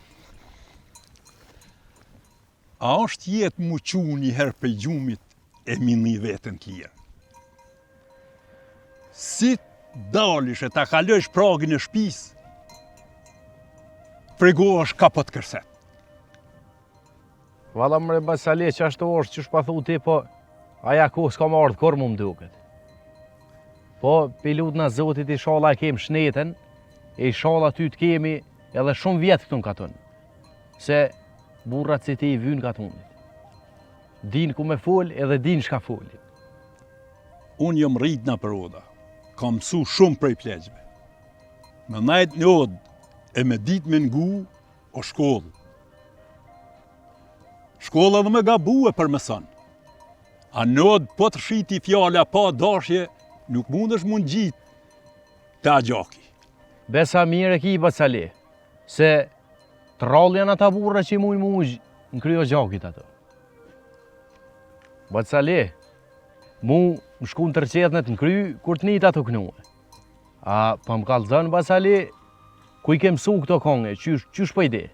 A është jetë mu qu një herë për gjumit e mini vetën t'lirë? Si dalish e ta kalësh pragin e shpis, fregohesh ka po të kërset. Valla mre Basali, që ashtu është që shpathu ti, po aja ku s'ka më ardhë kur mu më duket. Po, pilot në zotit i shala e kem shneten, e i shala ty të kemi edhe shumë vjetë këtu në katun. Se burrat si ti i vynë katunit. Din ku me fol edhe din shka folin. Unë jam rrit në përoda, kam mësu shumë prej plegjve. Me najt një odë e me dit me ngu o shkollë. Shkolla dhe me gabu e përmeson. A nëd po të shiti fjala pa dashje, nuk mundesh mund gjitë të agjaki. Besa mirë e ki Bacali, se trallë janë ata burra që i mujnë mujë në kryo gjakit ato. Bacali, mu më shku në tërqetnet në kry, kur të njët ato kënue. A pa më kalëzën, Bacali, ku i ke mësu këto konge, qysh po i di?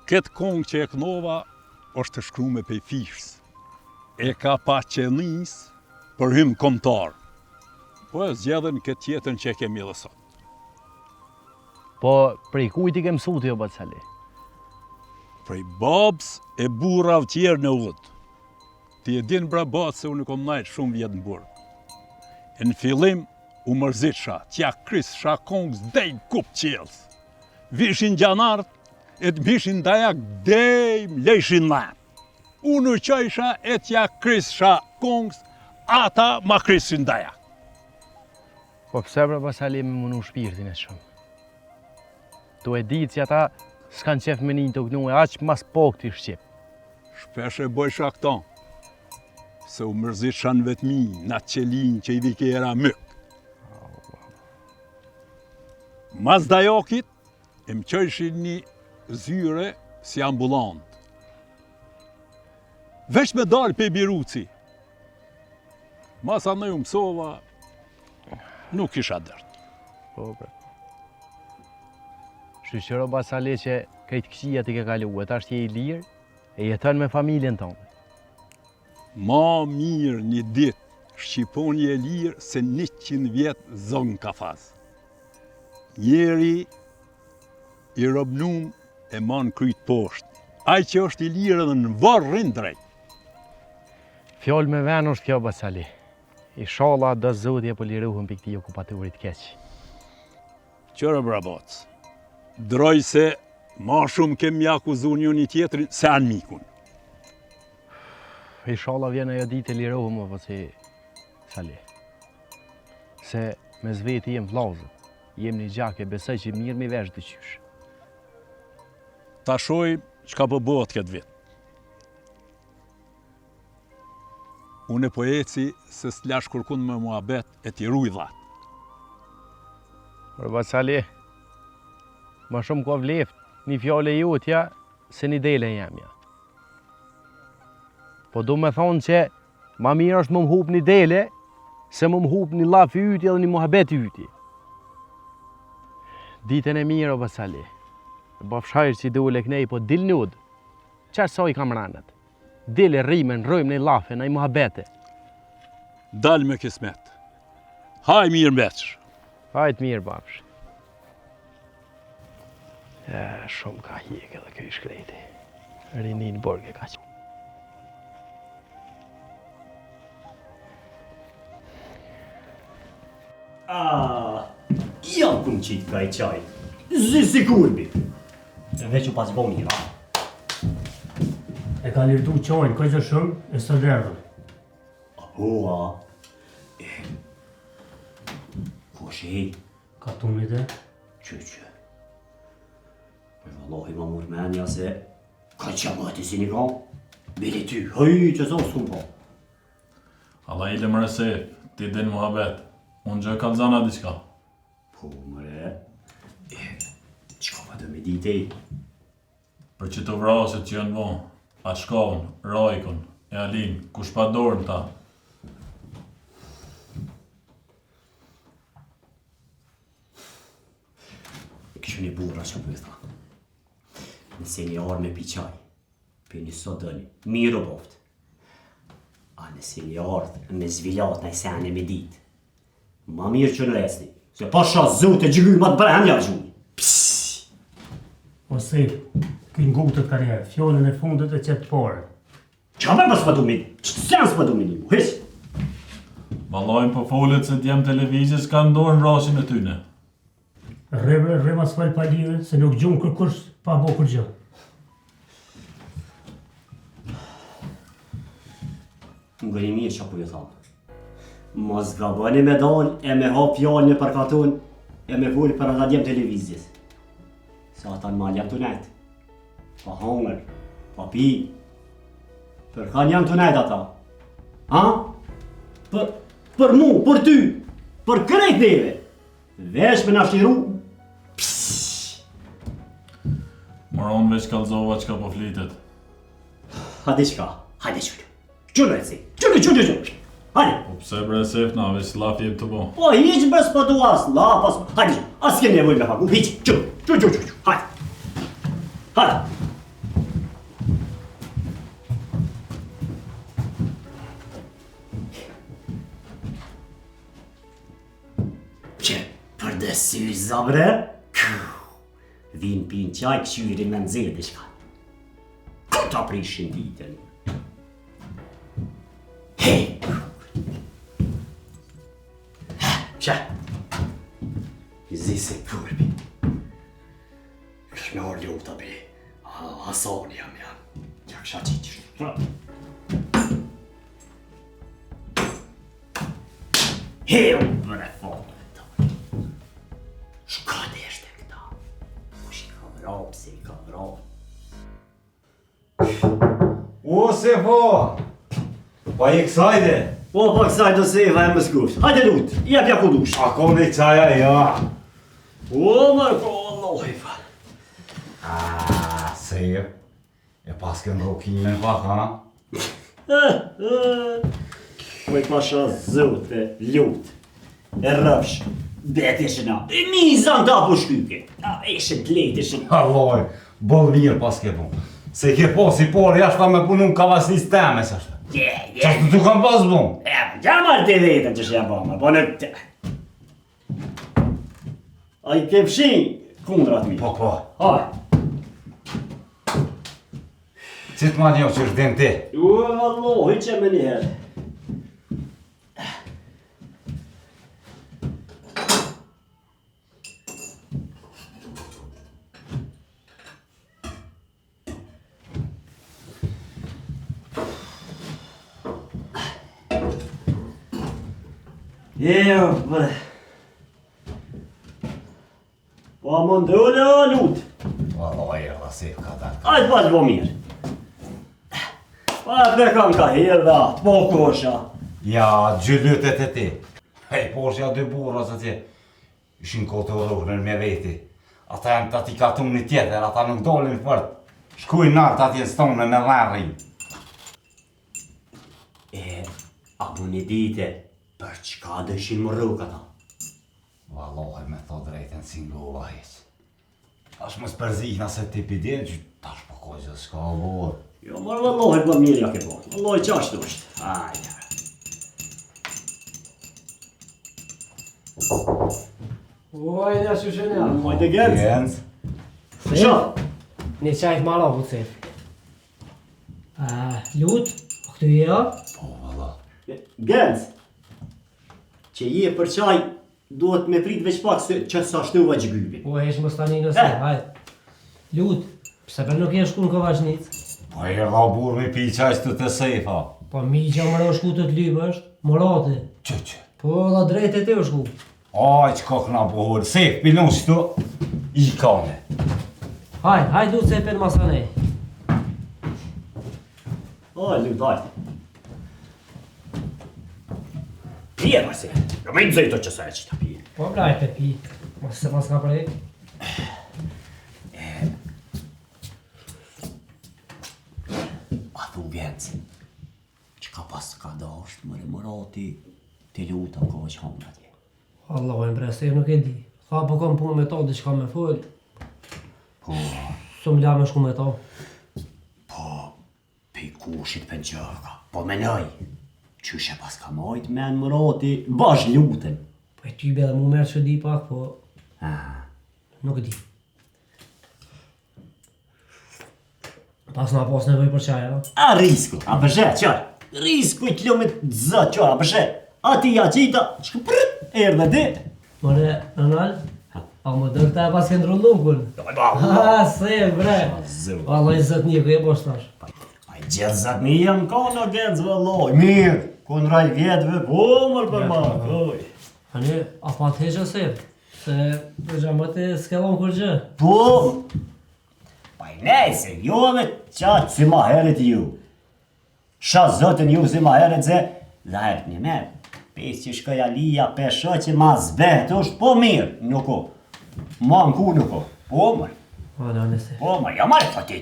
Këtë kongë që e kënova, është të shkru me pej fishës. E ka pa qenis për hym komtar. Po e zgjedhen këtë tjetën që e kemi dhe sot. Po, prej kujt i ke mësu të jo, Bacali? Prej babs e burrav tjerë në udhë. Ti e din brabat se unë kom najtë shumë vjetë në burg. E në fillim, u mërzitsha, tja krisha kongës dejnë kup qelës. Vishin gjanartë, e të bishin dajak dejmë lejshin natë. Unë u qajsha e tja krisha kongës, ata ma krishin dajak. Po pse bre Bacali me mënu shpirtin e shumë? Tu e ditë që ata s'kan qef me një të kënue, aq mas po këti shqip. Shpesh e bojsha këta, se u mërzitsha në vetëmi, në atë qelin që i vikera mëk. Mas dajakit, e më qëshin një zyre si ambulant. Veç me dalë pe biruci. Masa në ju mësova, nuk isha dërt. Po, bre. Shqyqëro Bacali që krejt këqia ti ke kalu, e tash je i lirë, e jeton me familjen tonë. Ma mirë një ditë shqiponi e lirë se 100 vjetë zonë kafaz. Njeri i robnum e man kryt poshtë. Aj që është i lirë edhe në varë rinë drejt. Fjallë me ven është kjo, Bacali. Inshallah do zotje po lirohen për këti okupatorit keq. Qërë brabac, droj se ma shumë kem akuzu një tjetërin se anë mikun. Inshallah vjen ajo ditë e lirohem, më si Sali. Se me zveti jem vlazë, jem një gjake, besoj që mirë mi vesh të qysh. Ta shoj çka po bëhet këtë vit. Unë po eci se s'lash kërkun me muhabet e t'i ruj dhat. Por Bacali, ma shumë ka vleft një fjale jutja se një dele jemja. Po du me thonë që ma mirë është më mhup një dele se më mhup një laf i yti edhe një muhabet i yti. Ditën e mirë o Bacali, bafshajrë që i dole kënej, po dil nudë, qërë sa i kam ranët. Dile rrimen, rrojmë një lafe, në i muhabete. Dal me kismet. Haj mirë mbeqë. Hajtë mirë, bafsh. Shumë ka hjek edhe kjo i shkreti. Rinin borge ka që. Jam kum qitë ka i qaj. Zi kurbi. E veç u pas bo mira. E ka lirdu qajnë, kajtë shumë e së derdhën. Apo, ku shej? Ka tunit e? Që. Për Allahi ma mur menja se ka qamati si një ka. Bili ty, hëj që zonë s'kum po. Allah i le më rese, ti din muhabet. Unë gjë ka zana diqka. Po, mëre, qka pa të me ditej? Për që të vrasit që janë vonë, Ashkon, Rajkon, e Alin, kush pa dorën ta. Këshu një burra që për tha. Nëse një arë me pi qaj, për një sot dëni, mirë o boft. A nëse një ardhë me zvilat në i sene me ditë, ma mirë që në resni, se pasha zote gjyguj ma të brehem ja gjuj. Ose, kënë ngutët karjerë, fjallën e fundet e qëtë pare. Qa me pas pëdu me, që sen s'pëdu me një mu, his? Valojnë po folet se t'jem televizis ka ndorën rashin e tyne. Rre mas fal pa live, se nuk gjumë kërkush pa bo kur gjë. Më gëri mirë që apo ju thamë. Mos gaboni me dal e me hap fjallën e përkatun e me vull për ata djem televizis. Se ata në malja të net. Pa hongër, pa pi. Për kanë janë të net ata. Ha? Për mu, për ty, për krejt neve. Vesh me nashiru. Moron veç kalzova që ka po flitet. Hajde qka, hajde qëllë. Qëllë e si, qëllë. Hajde. Po pse bre sef na veç laf jem të bo. Po hiq bes pa du as, laf as. Hajde, as ke nevoj me faku, hiq, qëllë. Hajde. Hajde. Që, për dësy zabre, vin pin qaj këqyri me nëzirë dhe shka. Ku ta prishin ditën? Hej! Që? Zi se kurbi. Kësh me orë luta be. Hasoni jam janë. Që kësha qiqë. Hej! Bre foto. Shka dhe eshte këta? Kush i ka vrap, se i ka vrap. O, Sefo! Pa i kësajde? Po, pa kësajde se e vajem më skuft. Hajde lut, jep ja ku dush. A kom dhe qaja, ja. O, mërë, po, Allah i fa. Sef, e pas ke ndrokimin pak, ha? Oj pasha zote, lut, e rëfsh, bet ishe na, e mizan ta po shkyke. Ishe t'lejt, ishe... Alloj, bëll mirë pas ke bon. Se ke posi por, jashtë ta me punu në kavasnis teme, sashtë. Qashtë të kam pas bon? Ja marrë të vetën që shja bëma, po në të... A i ke fshin kundrat mi? Po. Haj. Qitë ma njo që është din ti? U, Allah, i që me njëherë. Jo, bëre. Po më ndëllë o lutë. Alloj, edhe Sef ka dalë. Ajtë pas bo mirë. Pa të kam ka herë dhe atë, po kosha. Ja, gjylytet e ti. Hej, poshja dy burra se ti. Ishin kote urruhnën me veti. Ata janë të ati katun një tjetër, ata nuk dolin fërt. Shkuj nartë ati në stonë me dherrin. A bu një dite, për çka dëshin më rrug ata? Valloj, me tho drejten si ngova heq. Tash mos përzihna se ti pidin që tash po kojë s'ka vor. Jo, mërë vëllohi për mirë ja ke po. Vëllohi qashtë është. Ajde. Ojde, që shënja. Ojde Genc. Shë? Një qajt mara, po të Lut, po këtu je, ja? Po, valla. Genc. Që je për qaj, duhet me prit veç pak se që sa shtuva gjybi. Po, hesh më stani nëse, hajt. Lut, pse për nuk je shku në Kovaçnic? Po e dha burë me pi qaj të të Sefa. Po mi që më rrë shku të t'lypë është, morati. Që? Po, dha drejt e te u shku. Aj, qka këna pohur, Sef, pilon që tu, i kane. Hajt, du të se për masanej. Lut, hajt. Pije, Marse. Jo me nëzëj të që sa e që ta pije. Po, brajt e pi. Mos se pas ka prej. A thu Genc, që ka pas ka dasht, morati, të luta ko që hamë atje. Allah e mbres, e nuk e di. Tha po kam punë me ta, di qka me fol. Po. Së më la me shku me ta. Po, pe kushit për gjaka, po menoj. Qyshe pas ka majt men morati, bash lutën. Po e ty be dhe mu merë që di pak, po... Nuk e di. Pas na pas nevoj për qaj, a? A risku, a bëshet, qarë. Risku i t'lo me të zë, qarë, a bëshet. A ti ja qita, shkë prët, erë dhe di. More, Ronald, a më dërë ta e pas këndru lukun. Ha, se, bre. Allah i zët një, ku e bosh tash. A i gjithë zët një jam ka në Genc, vëlloj. Mirë, ku në raj vjetëve, po mërë për marë, oj. Ani, a pa të heqë se? Se për gjamët e s'kellon kur gjë. Po! Pa i nejse, jo dhe qatë si ma heret ju. Sha zotën ju si ma heret ze, dhe heret një merë. Pes që shkoj alia, pesho që ma zbet është, po mirë, nuk o. Ma në ku nuk o. Po mërë. Po, në nëse. Po mërë, ja marë, po ti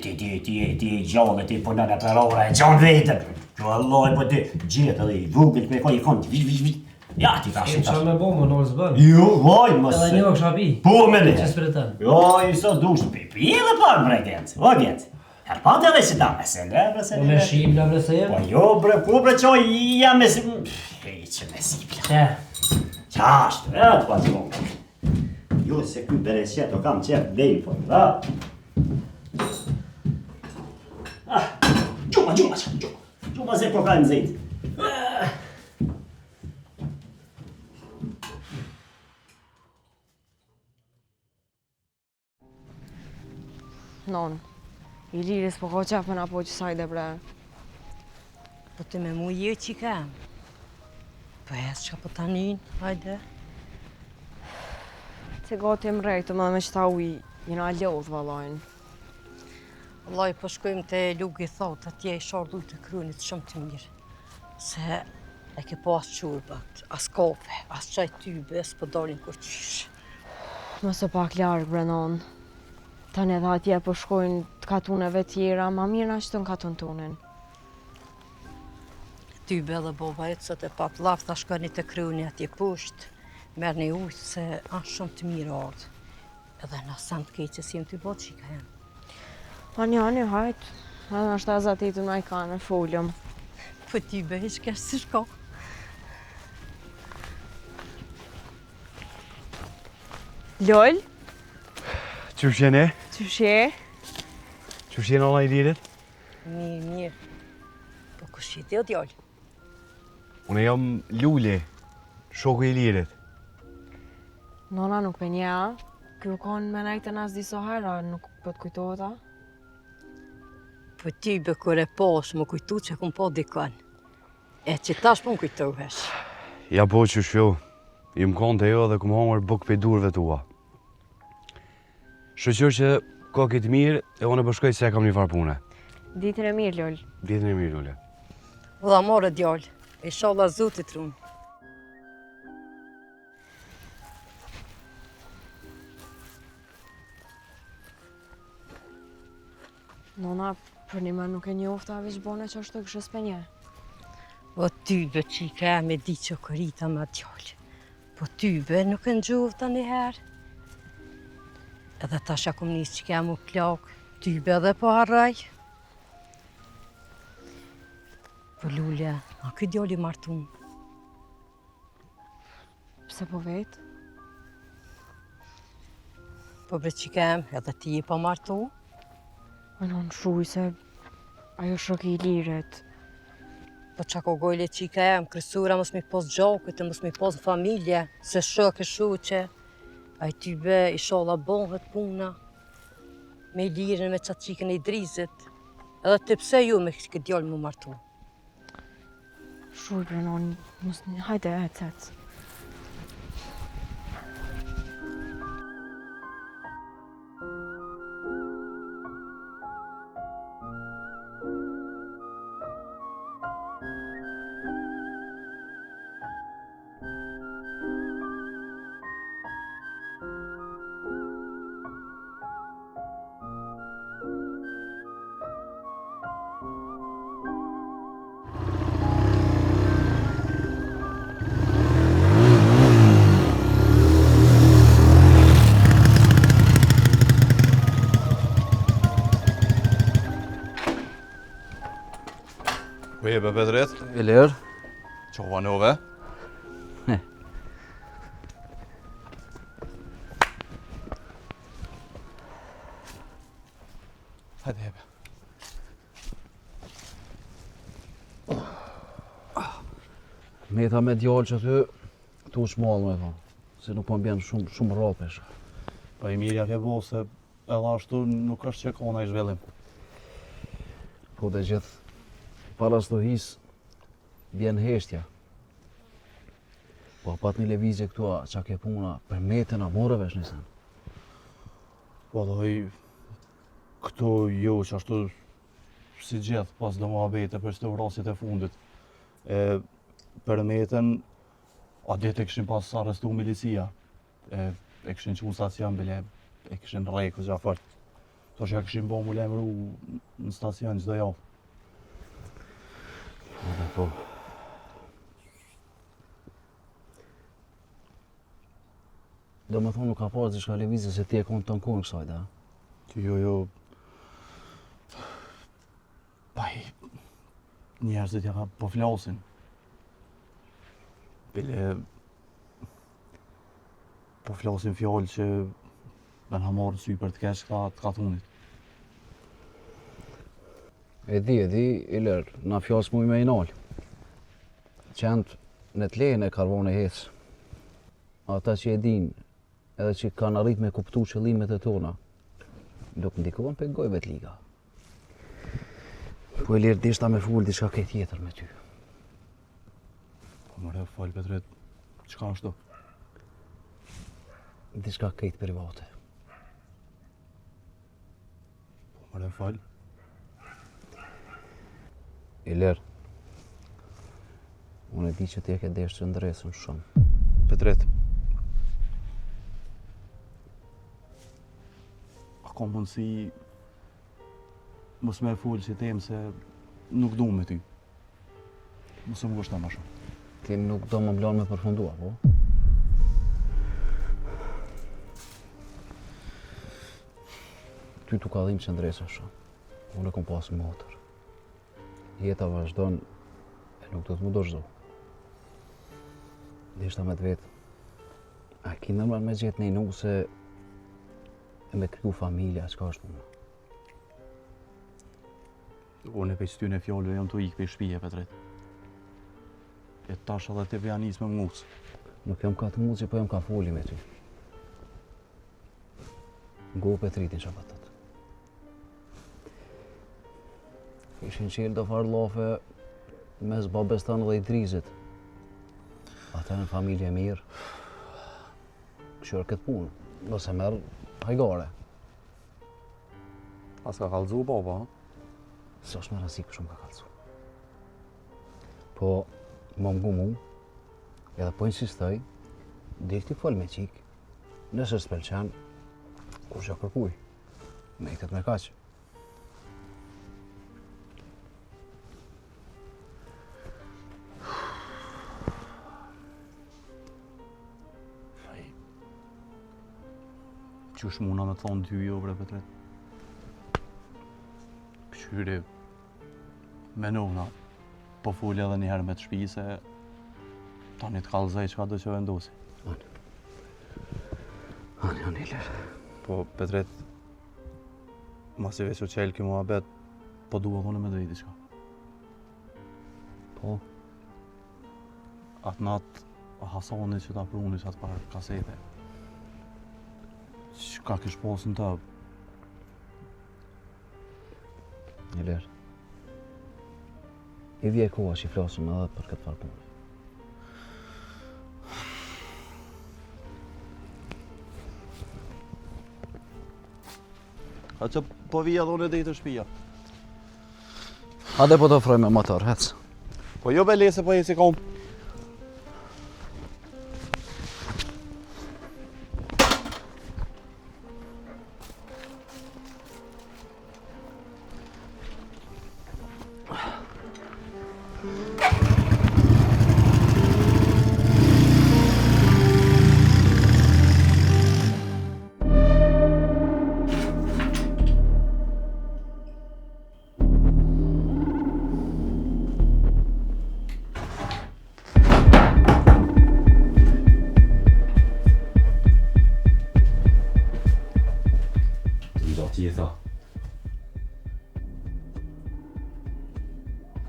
gjallë, ti po në për ora e gjanë vetën. Që Allah, po ti gjithë edhe i vugët me koj i konë, vish. Ja, ti ka shumë Qa me bo, më nërë zbën. Jo, vaj, mësë. Edhe një kësha pi. Po, me ne. Që s'pritën. Jo, i so dush pi edhe parë bre Genci, o Genci. Her pa të edhe që ta mesele. Po me shibla bre se jem? Po jo bre, ku bre qoj jam me si... Hej, që me sibla. Qashtë, e të pa të konë. Jo, se kuj bere qeto kam qep dhejnë po, da? Gjuma ze po ka në zejtë. Non, i liris po ka qef me na po që sajde bre. Po të me mu je që kam. Po e s'qa po tanin, hajde. Të gati më rejtë me që ta uj, jena lodh valojnë. Vallaj, po shkojmë të lugi thot, atje i shardu të krynit shumë të mirë. Se e ke pas qurbat, as kafe, as qaj tybe, s'po dalin kur qysh. Mëse pak largë bre non. Tani edhe atje po shkojnë të katuneve tjera, ma mirë na që të në katun tonin. Tybe dhe boba e cët e pat laf, ta shkoni të kryni atje pusht, merë një ujtë se anë shumë të mirë ardhë. Edhe në sanë të keqës jem të botë që ka jem. Ani, hajt. Edhe në shtazatitu në i kanë, folëm. Po tybe, ish kesh si shko. Lol? Qysh jeni? Qysh je? Qysh jeni ola i lirit? Mirë. Po kush jeti o djallë? Unë jam Luli, shoku i lirit. Nona nuk për nja, kjo konë me najtë nas diso hera, nuk për të kujtohet a? Po tybe kur e pas, më kujtu që kum po dikon. E që tash po më kujtohesh. Ja po qysh jo, i më konë të jo dhe kum hongër buk për durve tua. Shëqër që ka këtë mirë e unë e bëshkoj se e kam një farë pune. Ditën e mirë, Lol. Ditën e mirë, Lule. Vëlla more djallë, inshallah zotit runë. Nona, për një më nuk e njofta veç bone që është të këshës për një. Po tybe që i ka me di që kërita ma djallë. Po tybe nuk e në gjofta njëherë. Edhe ta shakum njës që kemë u plakë, tybe edhe po harraj. Po Lulja, a këj djali martun? Pse po vetë? Po bre që kemë, edhe ti i po martu? Po non shuj se ajo shoki i lirit. Po qa ko gojle që i kemë, kresura mos mi pos gjakët e mos mi pos në familje, se shok e shuqe. A i tybe i sholla bonhet puna, me i lirin me qatë qikën e i drizit, edhe të pse ju me këtë djallë mu martu. Shuj bre non, hajde ecet. Ku je be Petrit? I lirë. Qova nove? Hajde jebe. Meta me djallë që ty, tu shmallë me thonë, se nuk po m'bjen shumë rapesh. Po i mirja ke bo se edhe ashtu nuk është që kona i zhvellim. Po dhe gjithë, para stuhis, bjen heshtja. Po pat një levizje këtu, a qa ke puna, për metën a more vesh nisën? Po doj, këtu jo që ashtu si gjithë pas do muhabete për shtë vrasjet e fundit. Për metën, a ditë e këshin pas arrestu milicia. E këshin që stacion bile, e këshin rejku gja fort. To që e këshin bo mu lemru në stacion gjdo javë. Po. Do më thonë nuk ka pas diçka levizje se ti e konë të në kohën kësaj, da? Jo. Paj, njerëzit ja ka po flasin. Bile, po flasin fjallë që ben ha marrë sy për të kesh të katunit. E di, Iler, na fjallës muj me i nalë. Qentë në të lejën e karbon e hecë. Ata që e din, edhe që kanë arrit me kuptu qëllimet e tona, nuk ndikohen për gojve të liga. Po e lirë dishta me full diçka ke tjetër me ty. Po mëre, falë Petret, qka është do? Diçka kejtë private. Po mëre, falë. Iler, unë e di që ti e ke deshë që ndresën shumë. Petret, a ka mundësi mos me full që tem se nuk du me ty. Mos më gushta ma shumë. Ti nuk do më mblan me përfundua, po? Ty tu ka dhim që ndresën shumë. Unë e kom pasë motër. Jeta vazhdon e nuk do të më do shdo. Dishta me të vetë, a ki nërmar me gjithë një nuk se e me kryu familja, qka është më? Unë e pejtë ty në fjollëve jam të ikë për shpije, Petret. E tash edhe të vejanis me mungës. Nuk jam ka të mungës, po jam ka foli me ty. Ngo Petritin që patët. Ishin qelë do farë lofe mes babes tanë dhe i drizit. Ata në familje mirë, këshërë këtë punë, nëse merë hajgare. As ka kalëzu baba, ha? Se është me rësi këshumë ka kalëzu. Po, më mgu mu, edhe po insistoj, dhe këti folë me qikë, nëse s'pelqen, kur që kërkuj, me i këtë me kaqë. Qysh muna me thonë ty jo, bre Petret? Këshyri, me nuna, po fulli edhe njëherë me të shpi se tani të kallëzaj qka do që vendosi. Anë, Iler. Po, Petret, mas i veç u qelë kjo muhabet, po duha dhune me drejti qka. Po? Atë natë, Hasani që ta pruni që atë par kasete. Qka kish posën të? Iler, i vje koha që i flasëm edhe për këtë farë punë. A që po vija dhune dhe i të shpia? Hade po të ofroj me motor, hec. Po jo be lese po jesi kom. Tjetha.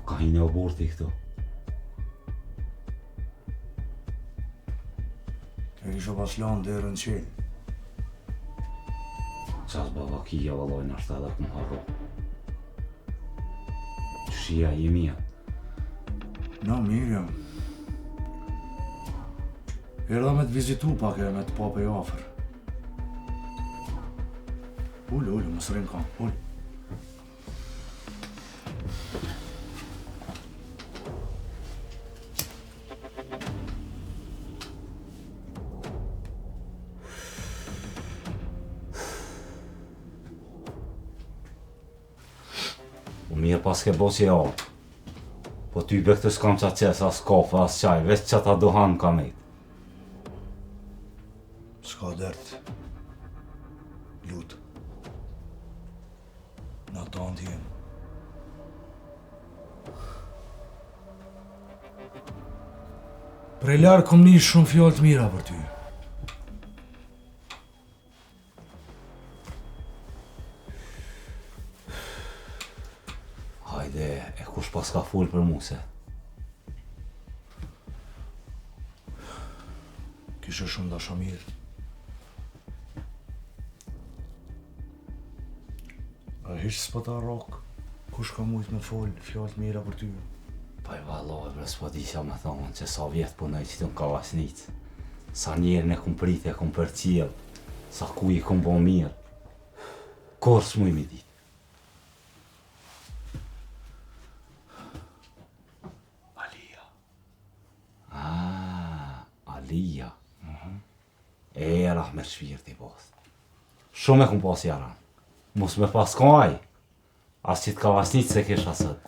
Ka hinë aborti këto. E kisho pas lanë derën qenë. Qas baba kija valoj në ashtë edhe këmë harro. Qëshia jemia. Na, mirë jam. Erdha me të vizitu pak e me të pape i afer. Ullë, mos rrim kam, ullë. Mirë pas ke bo që ja. Po ty be këtë s'kam qa qes, as kafe, as qaj, veç që ta dohan kam ejt. S'ka dert. Lut. Në tanë t'jem. Prej larë kom një shumë fjallë të mira për ty. Hajde, e kush pas ka full për mu se? Kishe shumë dasha mirë. A hish s'po ta rok, kush ka mujt me fol fjallë mira për ty? Pa i valoj, bre, s'po disha me thonë që sa vjetë punoj që të në Kavasnicë. Sa njerën e kum prit e kum përcjell, sa ku i kum bo mirë. Kur s'muj mi dit. Alia. E rahmer shpirti post. Shumë e kum pas jaran. Mos me pas kaj. As që t'Kavasnicë se kesh asët.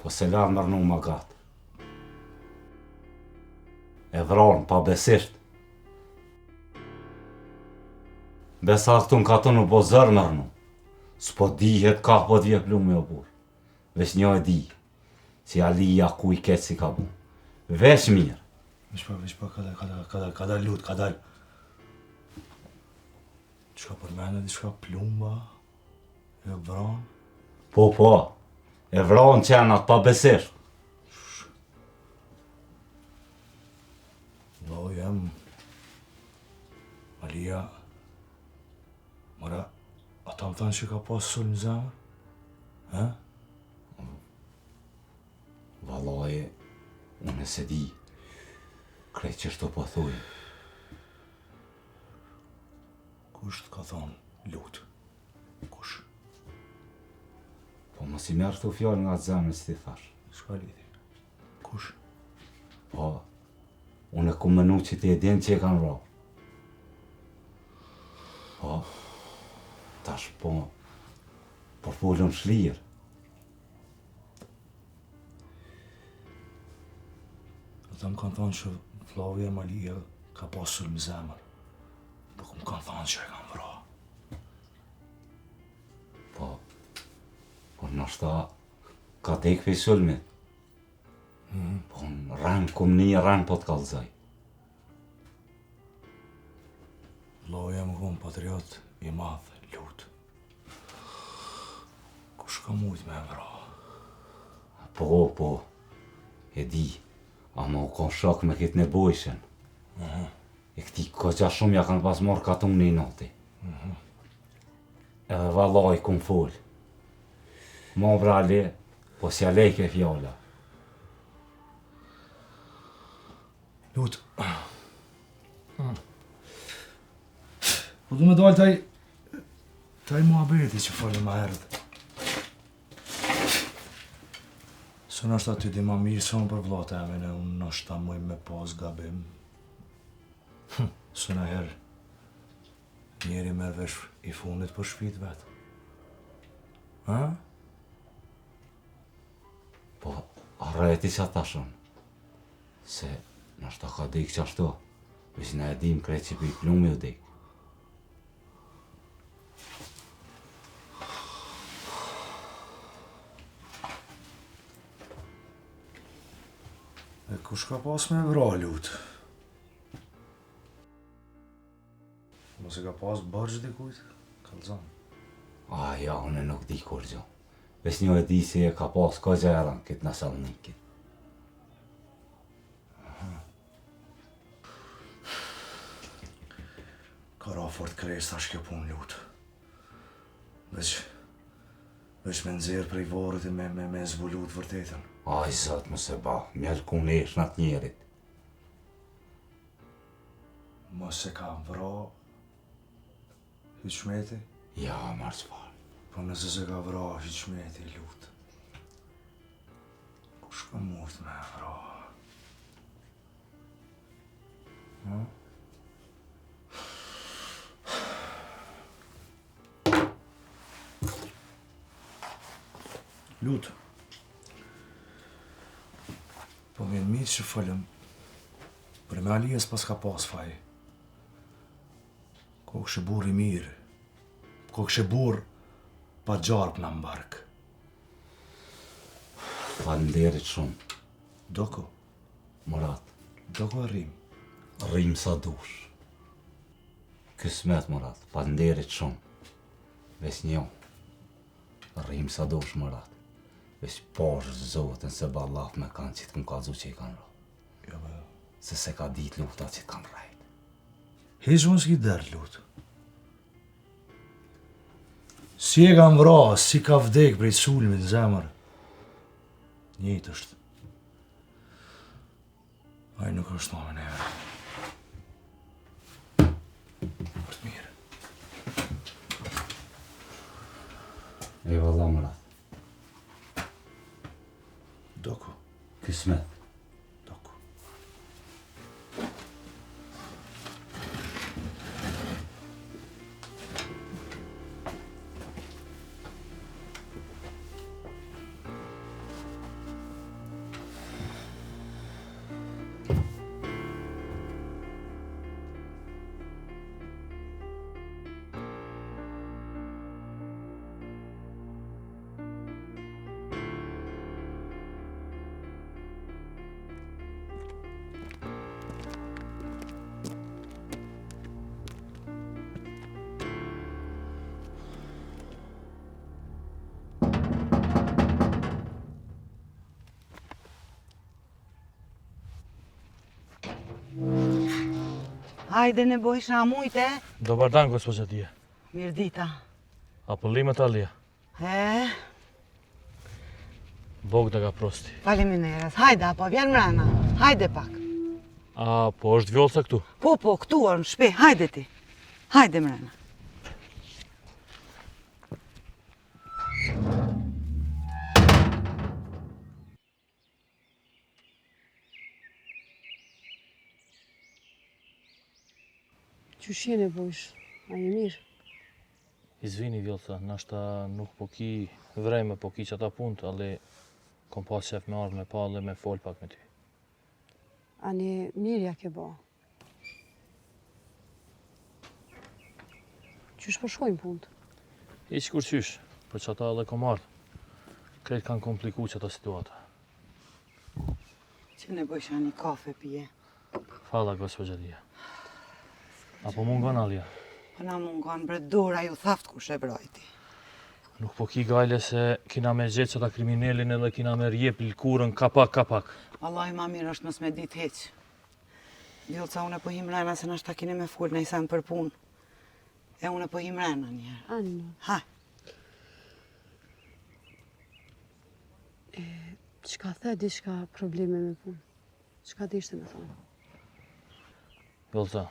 Po se larë mërnu ma gatë. E vranë pa besisht. Besa këtu në katë në po zërë mërnu. S'po dihet ka po t'vje plu me o burë. Vesh një e di. Si Alia ku i ketë si ka bu. Vesh mirë. Vesh pa, ka dal lut, ka dal. Qka përmene, diçka plumba, e vranë? Po, e vranë qenat pa besisht. Do jem, Alia, mora, ata më thanë që ka pas sul në zemër? Ha? Valoj, unë se di, krejt që shto po thuj. Kush t'ka thonë lut? Kush? Po mos i merë të fjallë nga zemër që ti thash. Shka lidi? Kush? Po, unë e ku menu që ti e din që e kanë vra. Po, tash po fullën shlirë. Ata më kanë thonë që Flavia Malia ka pasur më zemër. Nuk më kanë thonë që e kanë vra. Po nështë ka tek për i sulmit. Po në rënë kum një rënë po t'kallëzaj. Flavia më konë patriot i madhë, lut. Kush ka mujt me vra? Po, e di. Ama u kon shok me këtë nebojshen. E këti koqa shumë ja kanë pas morë katun një noti. Edhe valoj kun full. Mo brale, po s'ja lejke fjalla. Lut. Po du me dojnë taj muhabeti që falë ma herët. Së nështë aty di ma mirë së unë për vlatë emin e unë nështë ta muj me pas gabim. Së në herë, njeri merë vesh i fundit për shpit vetë. Ha? Po, arreti që ata shumë. Se nështë ta ka dik që ashtu, veç në edhim krejt që për i plumi u dik. E kush ka pas me vra, lut? Mos e ka pas bërgjë dikujt? Kalzan. Ja, unë nuk di kur gjo. Vesh një e di si e ka pas ka gjeran këtë në Salnikit. Ka ra fort kres tash kjo pun, lut. Veç me nëzirë prej varët e me zbulut vërtetën. Aj, zot, më se ba, mjallë ku në esh në atë njerit. Mos e ka vra Hyçmeti? Ja, marë çfarë. Po nëse se ka vra Hyçmeti, lutë. Kush ka mujt me e vra? Ha? Lutë. Po vjen mirë që falem. Për me Alijes pas ka pas faj. Ko kështë burë i mirë. Ko kështë burë pa gjarpë në mbark. Falenderit shumë. Doko? Murat. Doko e rrim. Rrim sa dush. Kismet, Murat. Falenderit shumë. Ves njo. Rrim sa dush, Murat. Ves poshë zotën se ballat me kanë që të këmë kalzu që i kanë ro. Jo, be. Se se ka dit lufta që të kanë rajt. Heq mos ki derë, lutë. Si e kam vra, si ka vdek prej sulmit zemër. Njëjtë është. Ai nuk është në neve. Është mirë. E valla, Murat. Doko. Kismet. Hajde ne bojsh na mujte. Dobar dan, gospođa Dija. Mirë dita. Apo limet Alija? Bog da ga prosti. Faleminderit. Hajde, apo vjen mrena. Hajde pak. A, po është Vjollca këtu? Po, këtu në shpe. Hajde ti. Hajde mrena. Qysh jene bojsh? A je mirë? Izvini Vjollca, nashta nuk po ki vreme, po ki qata punt, ali kom pas qef me ardhë me pa dhe me fol pak me ty. Ani mirë ja ke ba. Qysh po shkojnë punt? Iq kur qysh, për qata dhe kom ardhë. Kretë kanë kompliku qata situata. Që ne bojsh një kafe pije. Fala, gospođa Dija. Apo mungon Alija? Po na mungon bre dora ju thaft kush e brojti. Nuk po ki gajle se kina me gjetë qëta kriminelin edhe kina me rjep lkurën kapak. Wallahi ma mirë është mos me dit heq. Vjollca unë po him rena se nashta kini me full në i sen për pun. E unë po him rena njerë. Anë. Ha. Qka the diçka probleme me punë? Qka dishte me thonë? Vjollca,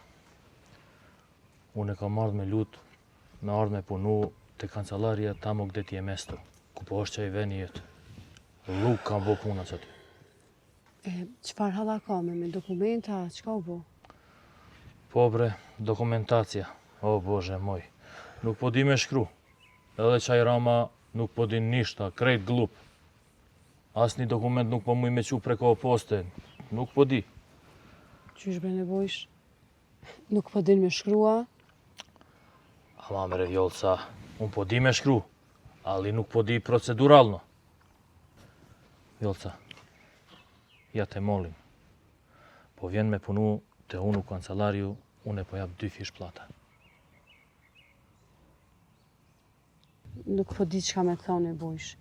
unë e kam ardhë me lutë, me ardhë me punu të kancelarja tamo gde ti e mesto, ku po është që i veni jetë. Luk kam bo puna që ty. Qfar hala ka me dokumenta, qka u bo? Po bre, dokumentacija. O Bože moj, nuk po di me shkru. Edhe qaj rama nuk po di nishta, krejt glup. As një dokument nuk po muj me qu preko poste, nuk po di. Qysh bre nevojsh? Nuk po din me shkrua? Ama mere Vjollca, unë po di me shkru, ali nuk po di proceduralno. Vjollca, ja te molim. Po vjen me punu te unë u kancelariu, unë e po jap 2 fish plata. Nuk po di qka me thonë e bojsh.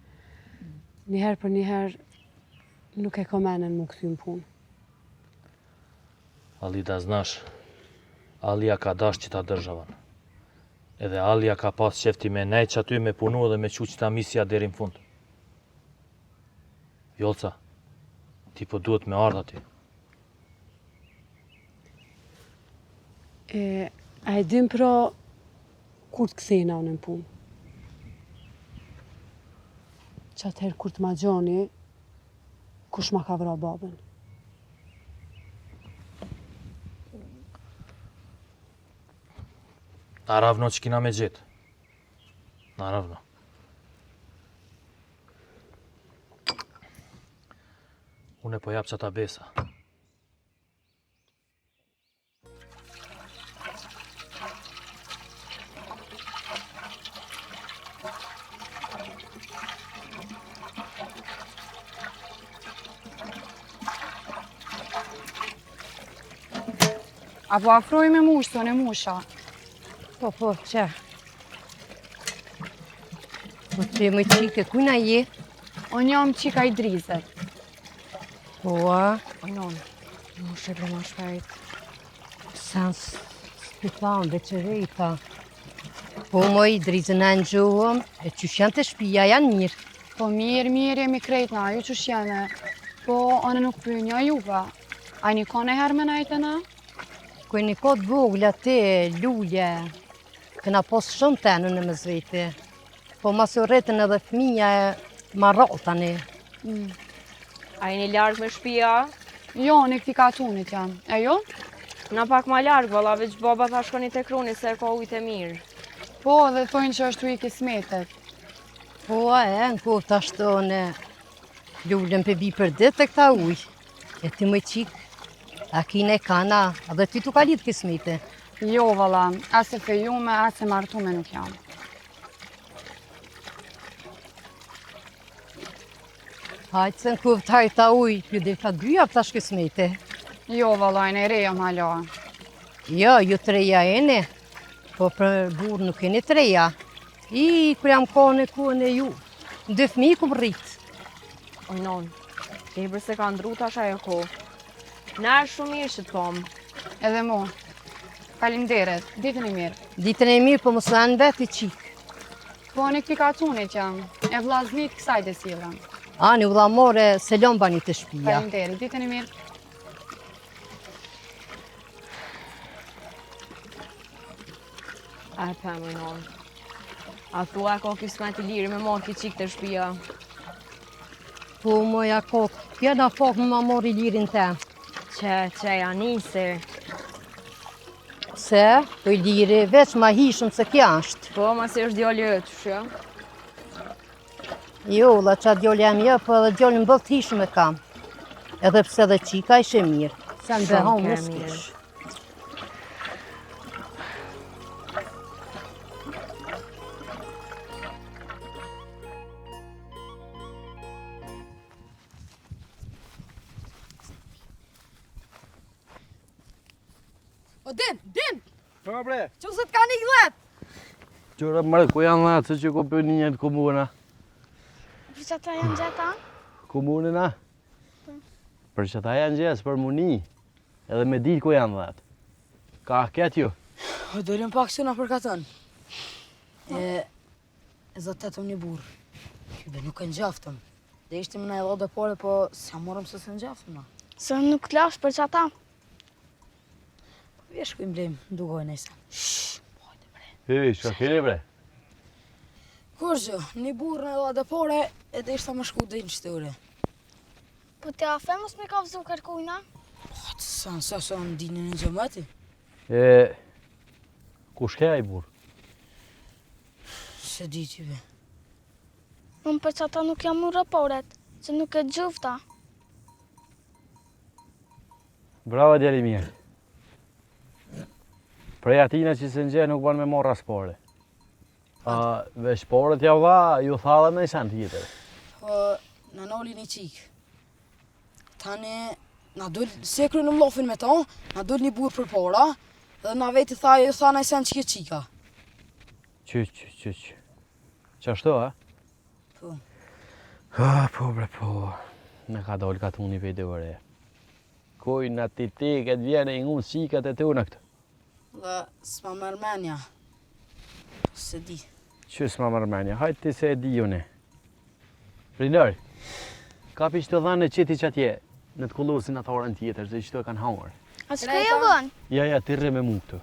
Njëherë për njëherë nuk e komenen mu këthym punë. Ali da znaš, Alija ka dash qita državan. Edhe Alija ka pas qefti me nejq aty me punu dhe me qu qita misja deri në fund. Vjollca, ti po duhet me ardha ti. A e dim pra kur të kthejna unë në punë? Që atëherë kur të ma gjoni, kush ma ka vra babën? Naravno që kina me gjithë. Naravno. Unë po jap qata besa. Apo afroj me mush, tonë e musha. Po, që? Po të më qike, kujna je? Unë jam qika i drizet. Po, a? O, non, mush e bre ma shpejt. Sen s'pitlan, veqerejta. Po, më i drizën e në gjuhëm, e qysh janë të shpija, janë mirë. Po, mirë, jemi krejtna, ju qysh jene. Po, anë nuk përnja juva. A një ka në herë me najtë na? Kuj një kodë vogla te, luje, këna pos shumë tenë në mëzveti. Po mas u rretën edhe fëmija e marrë tani. A jeni largë me shpia? Jo, në këti katunit jam. E jo? Na pak ma largë, valla, veç baba tha shkoni te kruni se ka ujtë e mirë. Po, dhe thojnë që është u i kismetet. Po, në kohë të ashtone, lullën për bi për ditë të këta ujë. E ti më qikë. A kine kana, a dhe ty t'u ka lidhë kismite? Jo, valla, ase fejume, ase martume nuk jam. Hajtë se në kuvë hajta uj, ju dhe ka dyja për tash kismite. Jo, valla, e në reja ma la. Jo, ju të reja ene, po për burë nuk e një të reja. I, kër jam kone kuën e ju, në fëmi ku më rritë. O, non, e bërse ka ndru tash ajo ko. Na është shumë mirë që të pomë. Edhe mo. Faleminderit, ditën e mirë. Ditën e mirë, po më së në vetë i qikë. Po në këti katunit jam, e vlaznit kësaj dhe silën. Ani, u dhamore, se lom bani të shpia. Faleminderit, ditën e mirë. A për më non. A thua ka kismet i lirë me mor ki qikë të shpia. Po, moja kokë, pjena fokë më ma mori lirin te. Që ja nisi. Se, po i liri veç ma hishëm se kja është. Po, ma si është djolli e të shë? Jo, la qa djolli e mjë, po edhe djolli në bëllë të hishëm e kam. Edhe pse dhe qika ishe mirë. Se në behon më s'kish. O, din! Po, bre? Që se t'ka një glet? Qëra mërë, ku janë natë, se që ku për një njëtë komuna? Për që ta janë gjeta? Komunina? Për që ta janë gjesë, për muni. Edhe me ditë ku janë natë. Ka ketë ju? O, dolim pak suna për katën. E zotë të një burë. Be nuk e nxaftëm. Dhe ishte më në e lodë pare, po s'ja morëm se se nxaftëm na. Se nuk t'lash për që ata? Vjesh ku i mblem, ndugoj nëjse. Hej, që keni bre? Kur që, një burë në edhe pare, edhe ishte më shku dhe në shtëre. Po t'ja femës me ka vëzu kërkujna? Po, të sa në dinin në gjëmëti. Ku shkja i burë? Se di që be. Unë për që ata nuk jam më raporet, që nuk e gjufta. Brava djeli mirë. Prej atina që se nxë nuk banë me morë raspore. Veç pore t'ja vla, ju tha dhe me i sen tjetër. Po, në noli një qikë. Tani, na dull, se kry në mlofin me ta, na dull një burë për pora, dhe na veti tha, ju tha në i sen që qika. Qyq. Qashtu, a? Po. Po, bre, po. Në ka dollë ka t'uni vejtë vëre. Kuj në ti këtë vjene i ngunë sikat e të unë këtë. Dhe s'ma mërmenja. Se di. Që s'ma mërmenja? Hajtë ti se e di une. Rinër, kapi që të dhanë në qiti që atje, në të kullusin atë orën tjetër, se që të e kanë hangër. A që ka e vën? Ja, ti rre me mu këtu.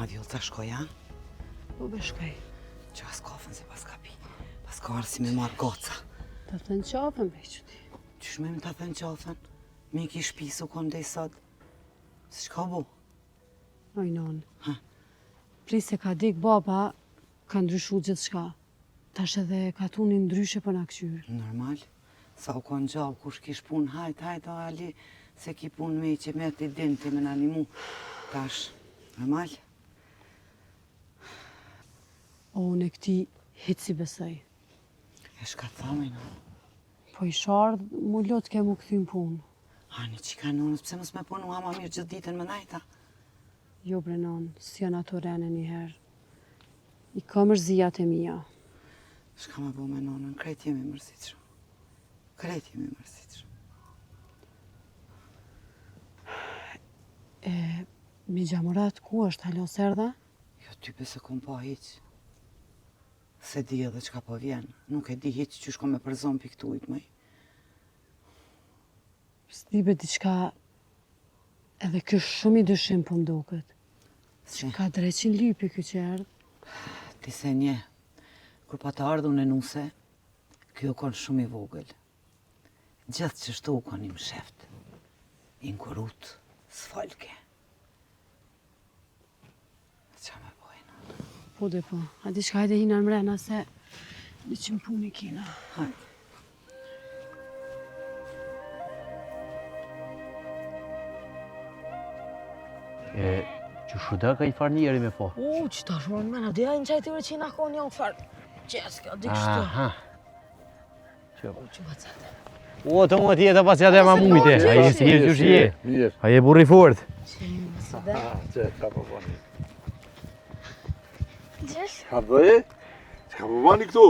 Hadi jo të shkoj, a? Po be shkoj. Që as kafën se pas ka pi. Pas ka arë si me marë goca. Ta thënë qafën, be që ti. Qysh me më ta thënë qafën? Mi ki shpisu kon dhe i sot. Si shka bu? Oj, non. Pris se ka dik baba, ka ndryshu gjithë shka. Tash edhe ka tunin ndryshe për na këqyrë. Normal. Sa u kon gjallë, kush kish pun, hajt, o Ali, se ki pun me i që me t'i din të me në animu. Tash, normal. O, unë e këti hitë si besoj. E shka thamë, no? Po i shardë, mu lotë ke mu këthim punë. Ani, qika nonës, pse mos me punu ama mirë gjithë ditën më najta? Jo, Brenon, si janë ato rene njëherë. I kam mërzijat e mija. Shka me bu me nonën, krejt jemi mërzitëshu. Krejt jemi mërzitëshu. Mi gjamurat ku është, halo serda? Jo, ty pëse kom pa hiq. Se di edhe qka po vjen. Nuk e di hiq që shko me përzon për këtujt, mëj. S'dibe diçka edhe kjo shumë i dyshim për mdoket. Si? Ka 300 lypi kjo që erdhë. Ti se nje, kur pa të ardhë unë e nuse, kjo kon shumë i vogël. Gjithë që shtu kon i më sheft. I nkurut, s'falke. Qa me bojnë? Po dhe po, a di shka hajde hina në mrena se në që më puni kina. Hajde. Që shuda ka i farë njeri me po? Që ta shumë në mena, dhe në qajtëve që i nakon një farë. Qeska, di kështë. Aha. Që bacate. O, të më tjetë bacate ma mujte. A je si je që shje. A je burri fort. Që ka po bani? Gjesh? Ka bëje? Që ka po bani këtu?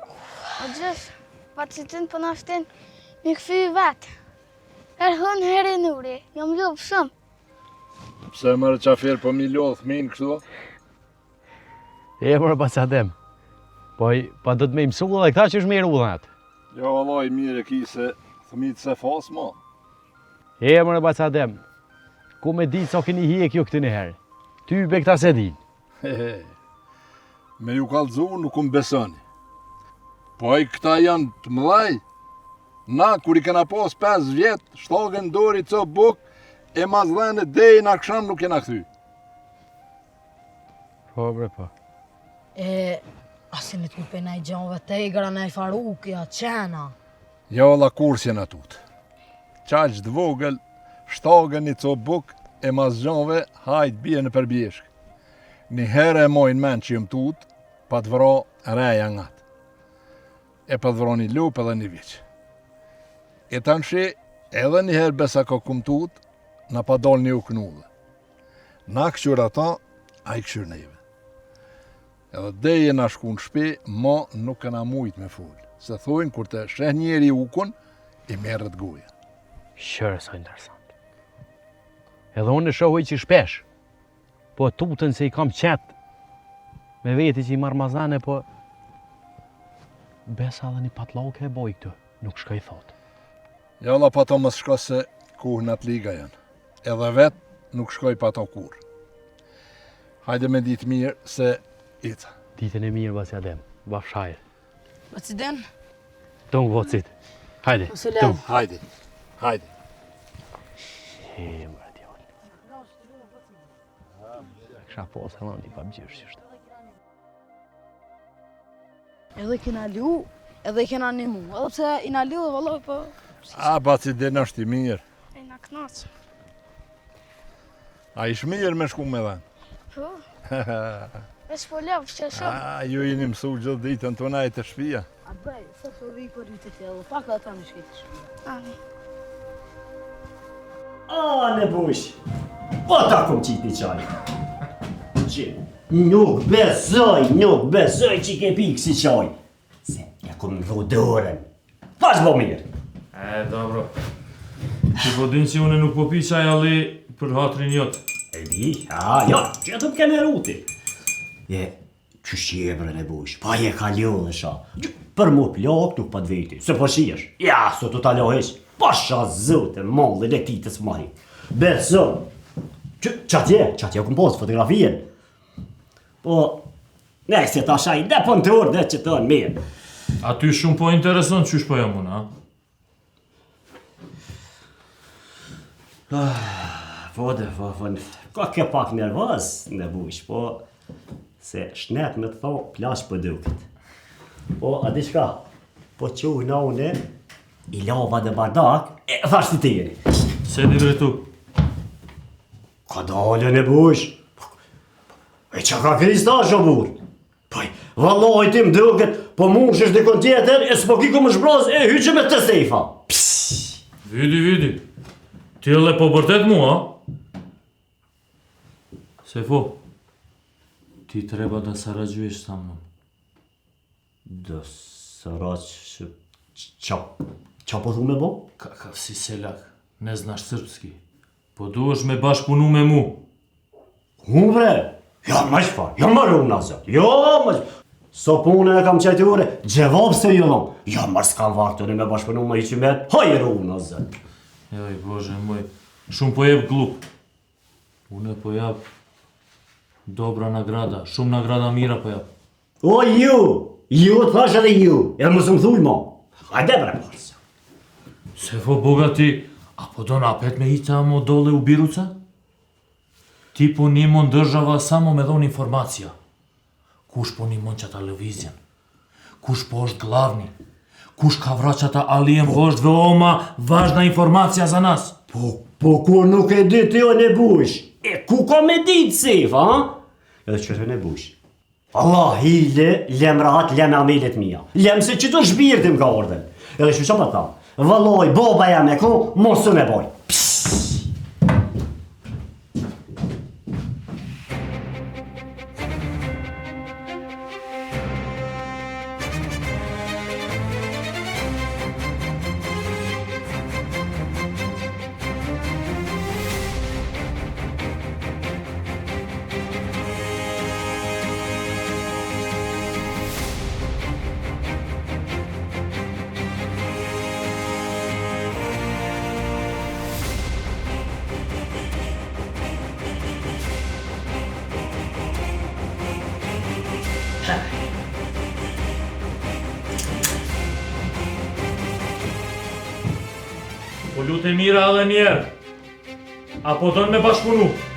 O gjesh, pacitin për naftin, mi këfy vetë. Her hën her e nuri, jam ljubë shumë. Pse mërë qafer për mi lodhë minë kështu? E mërë bacatem. Pa do të me imsu dhe këta që është mirë u dhatë. Jo, Allah, mire ki se thëmitë se fasë ma. E mërë bacatem. Ku me ditë sa keni hije kjo këtë njëherë. Ty be këta se din. Me ju kalëzu nuk më besoni. Po i këta janë të mëdhaj. Na, kur i kena pas 5 vjetë, shtogën dori co bukë, e mazlene dej në aksham nuk jena këthy. Po, bre, po. Asin e të kupena i gjanve tegra në i farukja, qena. Jo, la kursje në tutë. Qaq të vogël, shtogën i co bukë, e mazgjanve hajt bje në përbjeshkë. Një herë e mojnë men që jëmë tutë, pa të vëro reja ngatë. E pa të vëro një lupë edhe një vjeqë. E të nëshe, edhe një herë besa ka kumë tutë, na pa dal një u knullë. Na këqyr ata, a i këqyr neve. Edhe deje na shku në shpi, ma nuk këna mujt me full. Se thojnë, kur të sheh njeri ukun, i merët goja. Shërë sa interesant. Edhe unë e shohoj që shpesh, po tutën se i kam qetë, me veti që i marmazane, po besa dhe një patloke e boj këtë, nuk shka i thotë. Jalla pa to më shko se kuhën atë liga janë. Edhe vetë nuk shkoj pa to kur. Hajde me ditë mirë se ita. Ditën e mirë, Bacadem, bafshajrë. Baciden? Tung, vocit. Hajde, tung. Hajde, hajde. Mërë djallë. Kësha posë, në një pa bëgjyrë që shtë. Edhe kena liu, edhe kena një mu. Edhe pse i na liu dhe valloj, po... A, Baciden është i mirë. E na knaqë. A ish mirë me shku me dhenë? Po. Vesh po lëvë, që shumë. A, ju jeni mësu gjithë ditën të najtë të shpia. A bëj, se të vi për rritë të edhe, pak dhe ta në shkejtë shpia. Ani. A, në bush. Po ta kom qitë një qaj. Që nuk besoj që ke pikë si qaj. Se ja kom në vodorën. Pash bo mirë. Dobro. Ti po din që une nuk po pi qaj ali për hatrin jotë. E di, ja, që të m'ke në ruti. Që shqebrën e bush, pa je ka ljohë sha. Për mu plak nuk pa dveti, se po shiesh. Ja, so të talohesh. Pasha zote, mallin e titës mahi. Beson. Qatje këm posë fotografien. Po, ne se ta shaj dhe pëntur dhe që të në mirë. A ty shumë po intereson qysh po jam unë, Po, ka ke pak nervoz në bush, po, se shnet me të tho, plash për duket. Po, a di shka, po quh në une, i lava dhe bardak, e thash të tjeri. Se di dretu? Ka dalën e bush. E qa ka kristash o bur? Paj, valloj ti më duket, po mushesh dikon tjetër, e s'po kiko më shbroz, e hyqe me të sejfa. Vidi. Ti edhe po bërtet mua, Sefo, ti treba da sarađuješ sa mnom. Da Qa po thu me bo? Kakav si seljak, ne znaš srpski. Po duhesh me bashkëpunu me mu. Bre, ja më shfar, ja më runa zot, ja më shfar. So punën e kam qajture, gjevab se jëllon. Ja më s'kam vartën e me bashkëpunu me i qimet, haj runa zot. Joj, bože moj, shumë po jep glup. Une po jap dobra nagrada, shumë nagrada mira po jap. O ju të thash edhe ju, e më së më thuj mo. Hajde bre parësa. Sefo bogati, apo do napet me ita mo dole u biruca? Ti po nimon država samo me dhon informacija. Kush po nimon qata lëvizjen? Kush po është glavni? Kush ka vra qata alijem është veoma važna informacija za nas? Po kur nuk e di ti o ne bush? E ku ka me ditë sef, ha? Edhe qërë ne bush. Allah hile, lem rahat, lem amelet mija. Lem se që të shbirtim ka orden. Edhe që pa ta? Valloj, baba jam e ku, mosën e boj. Po lutë e mira edhe njerë. Apo do në me bashkëpunu?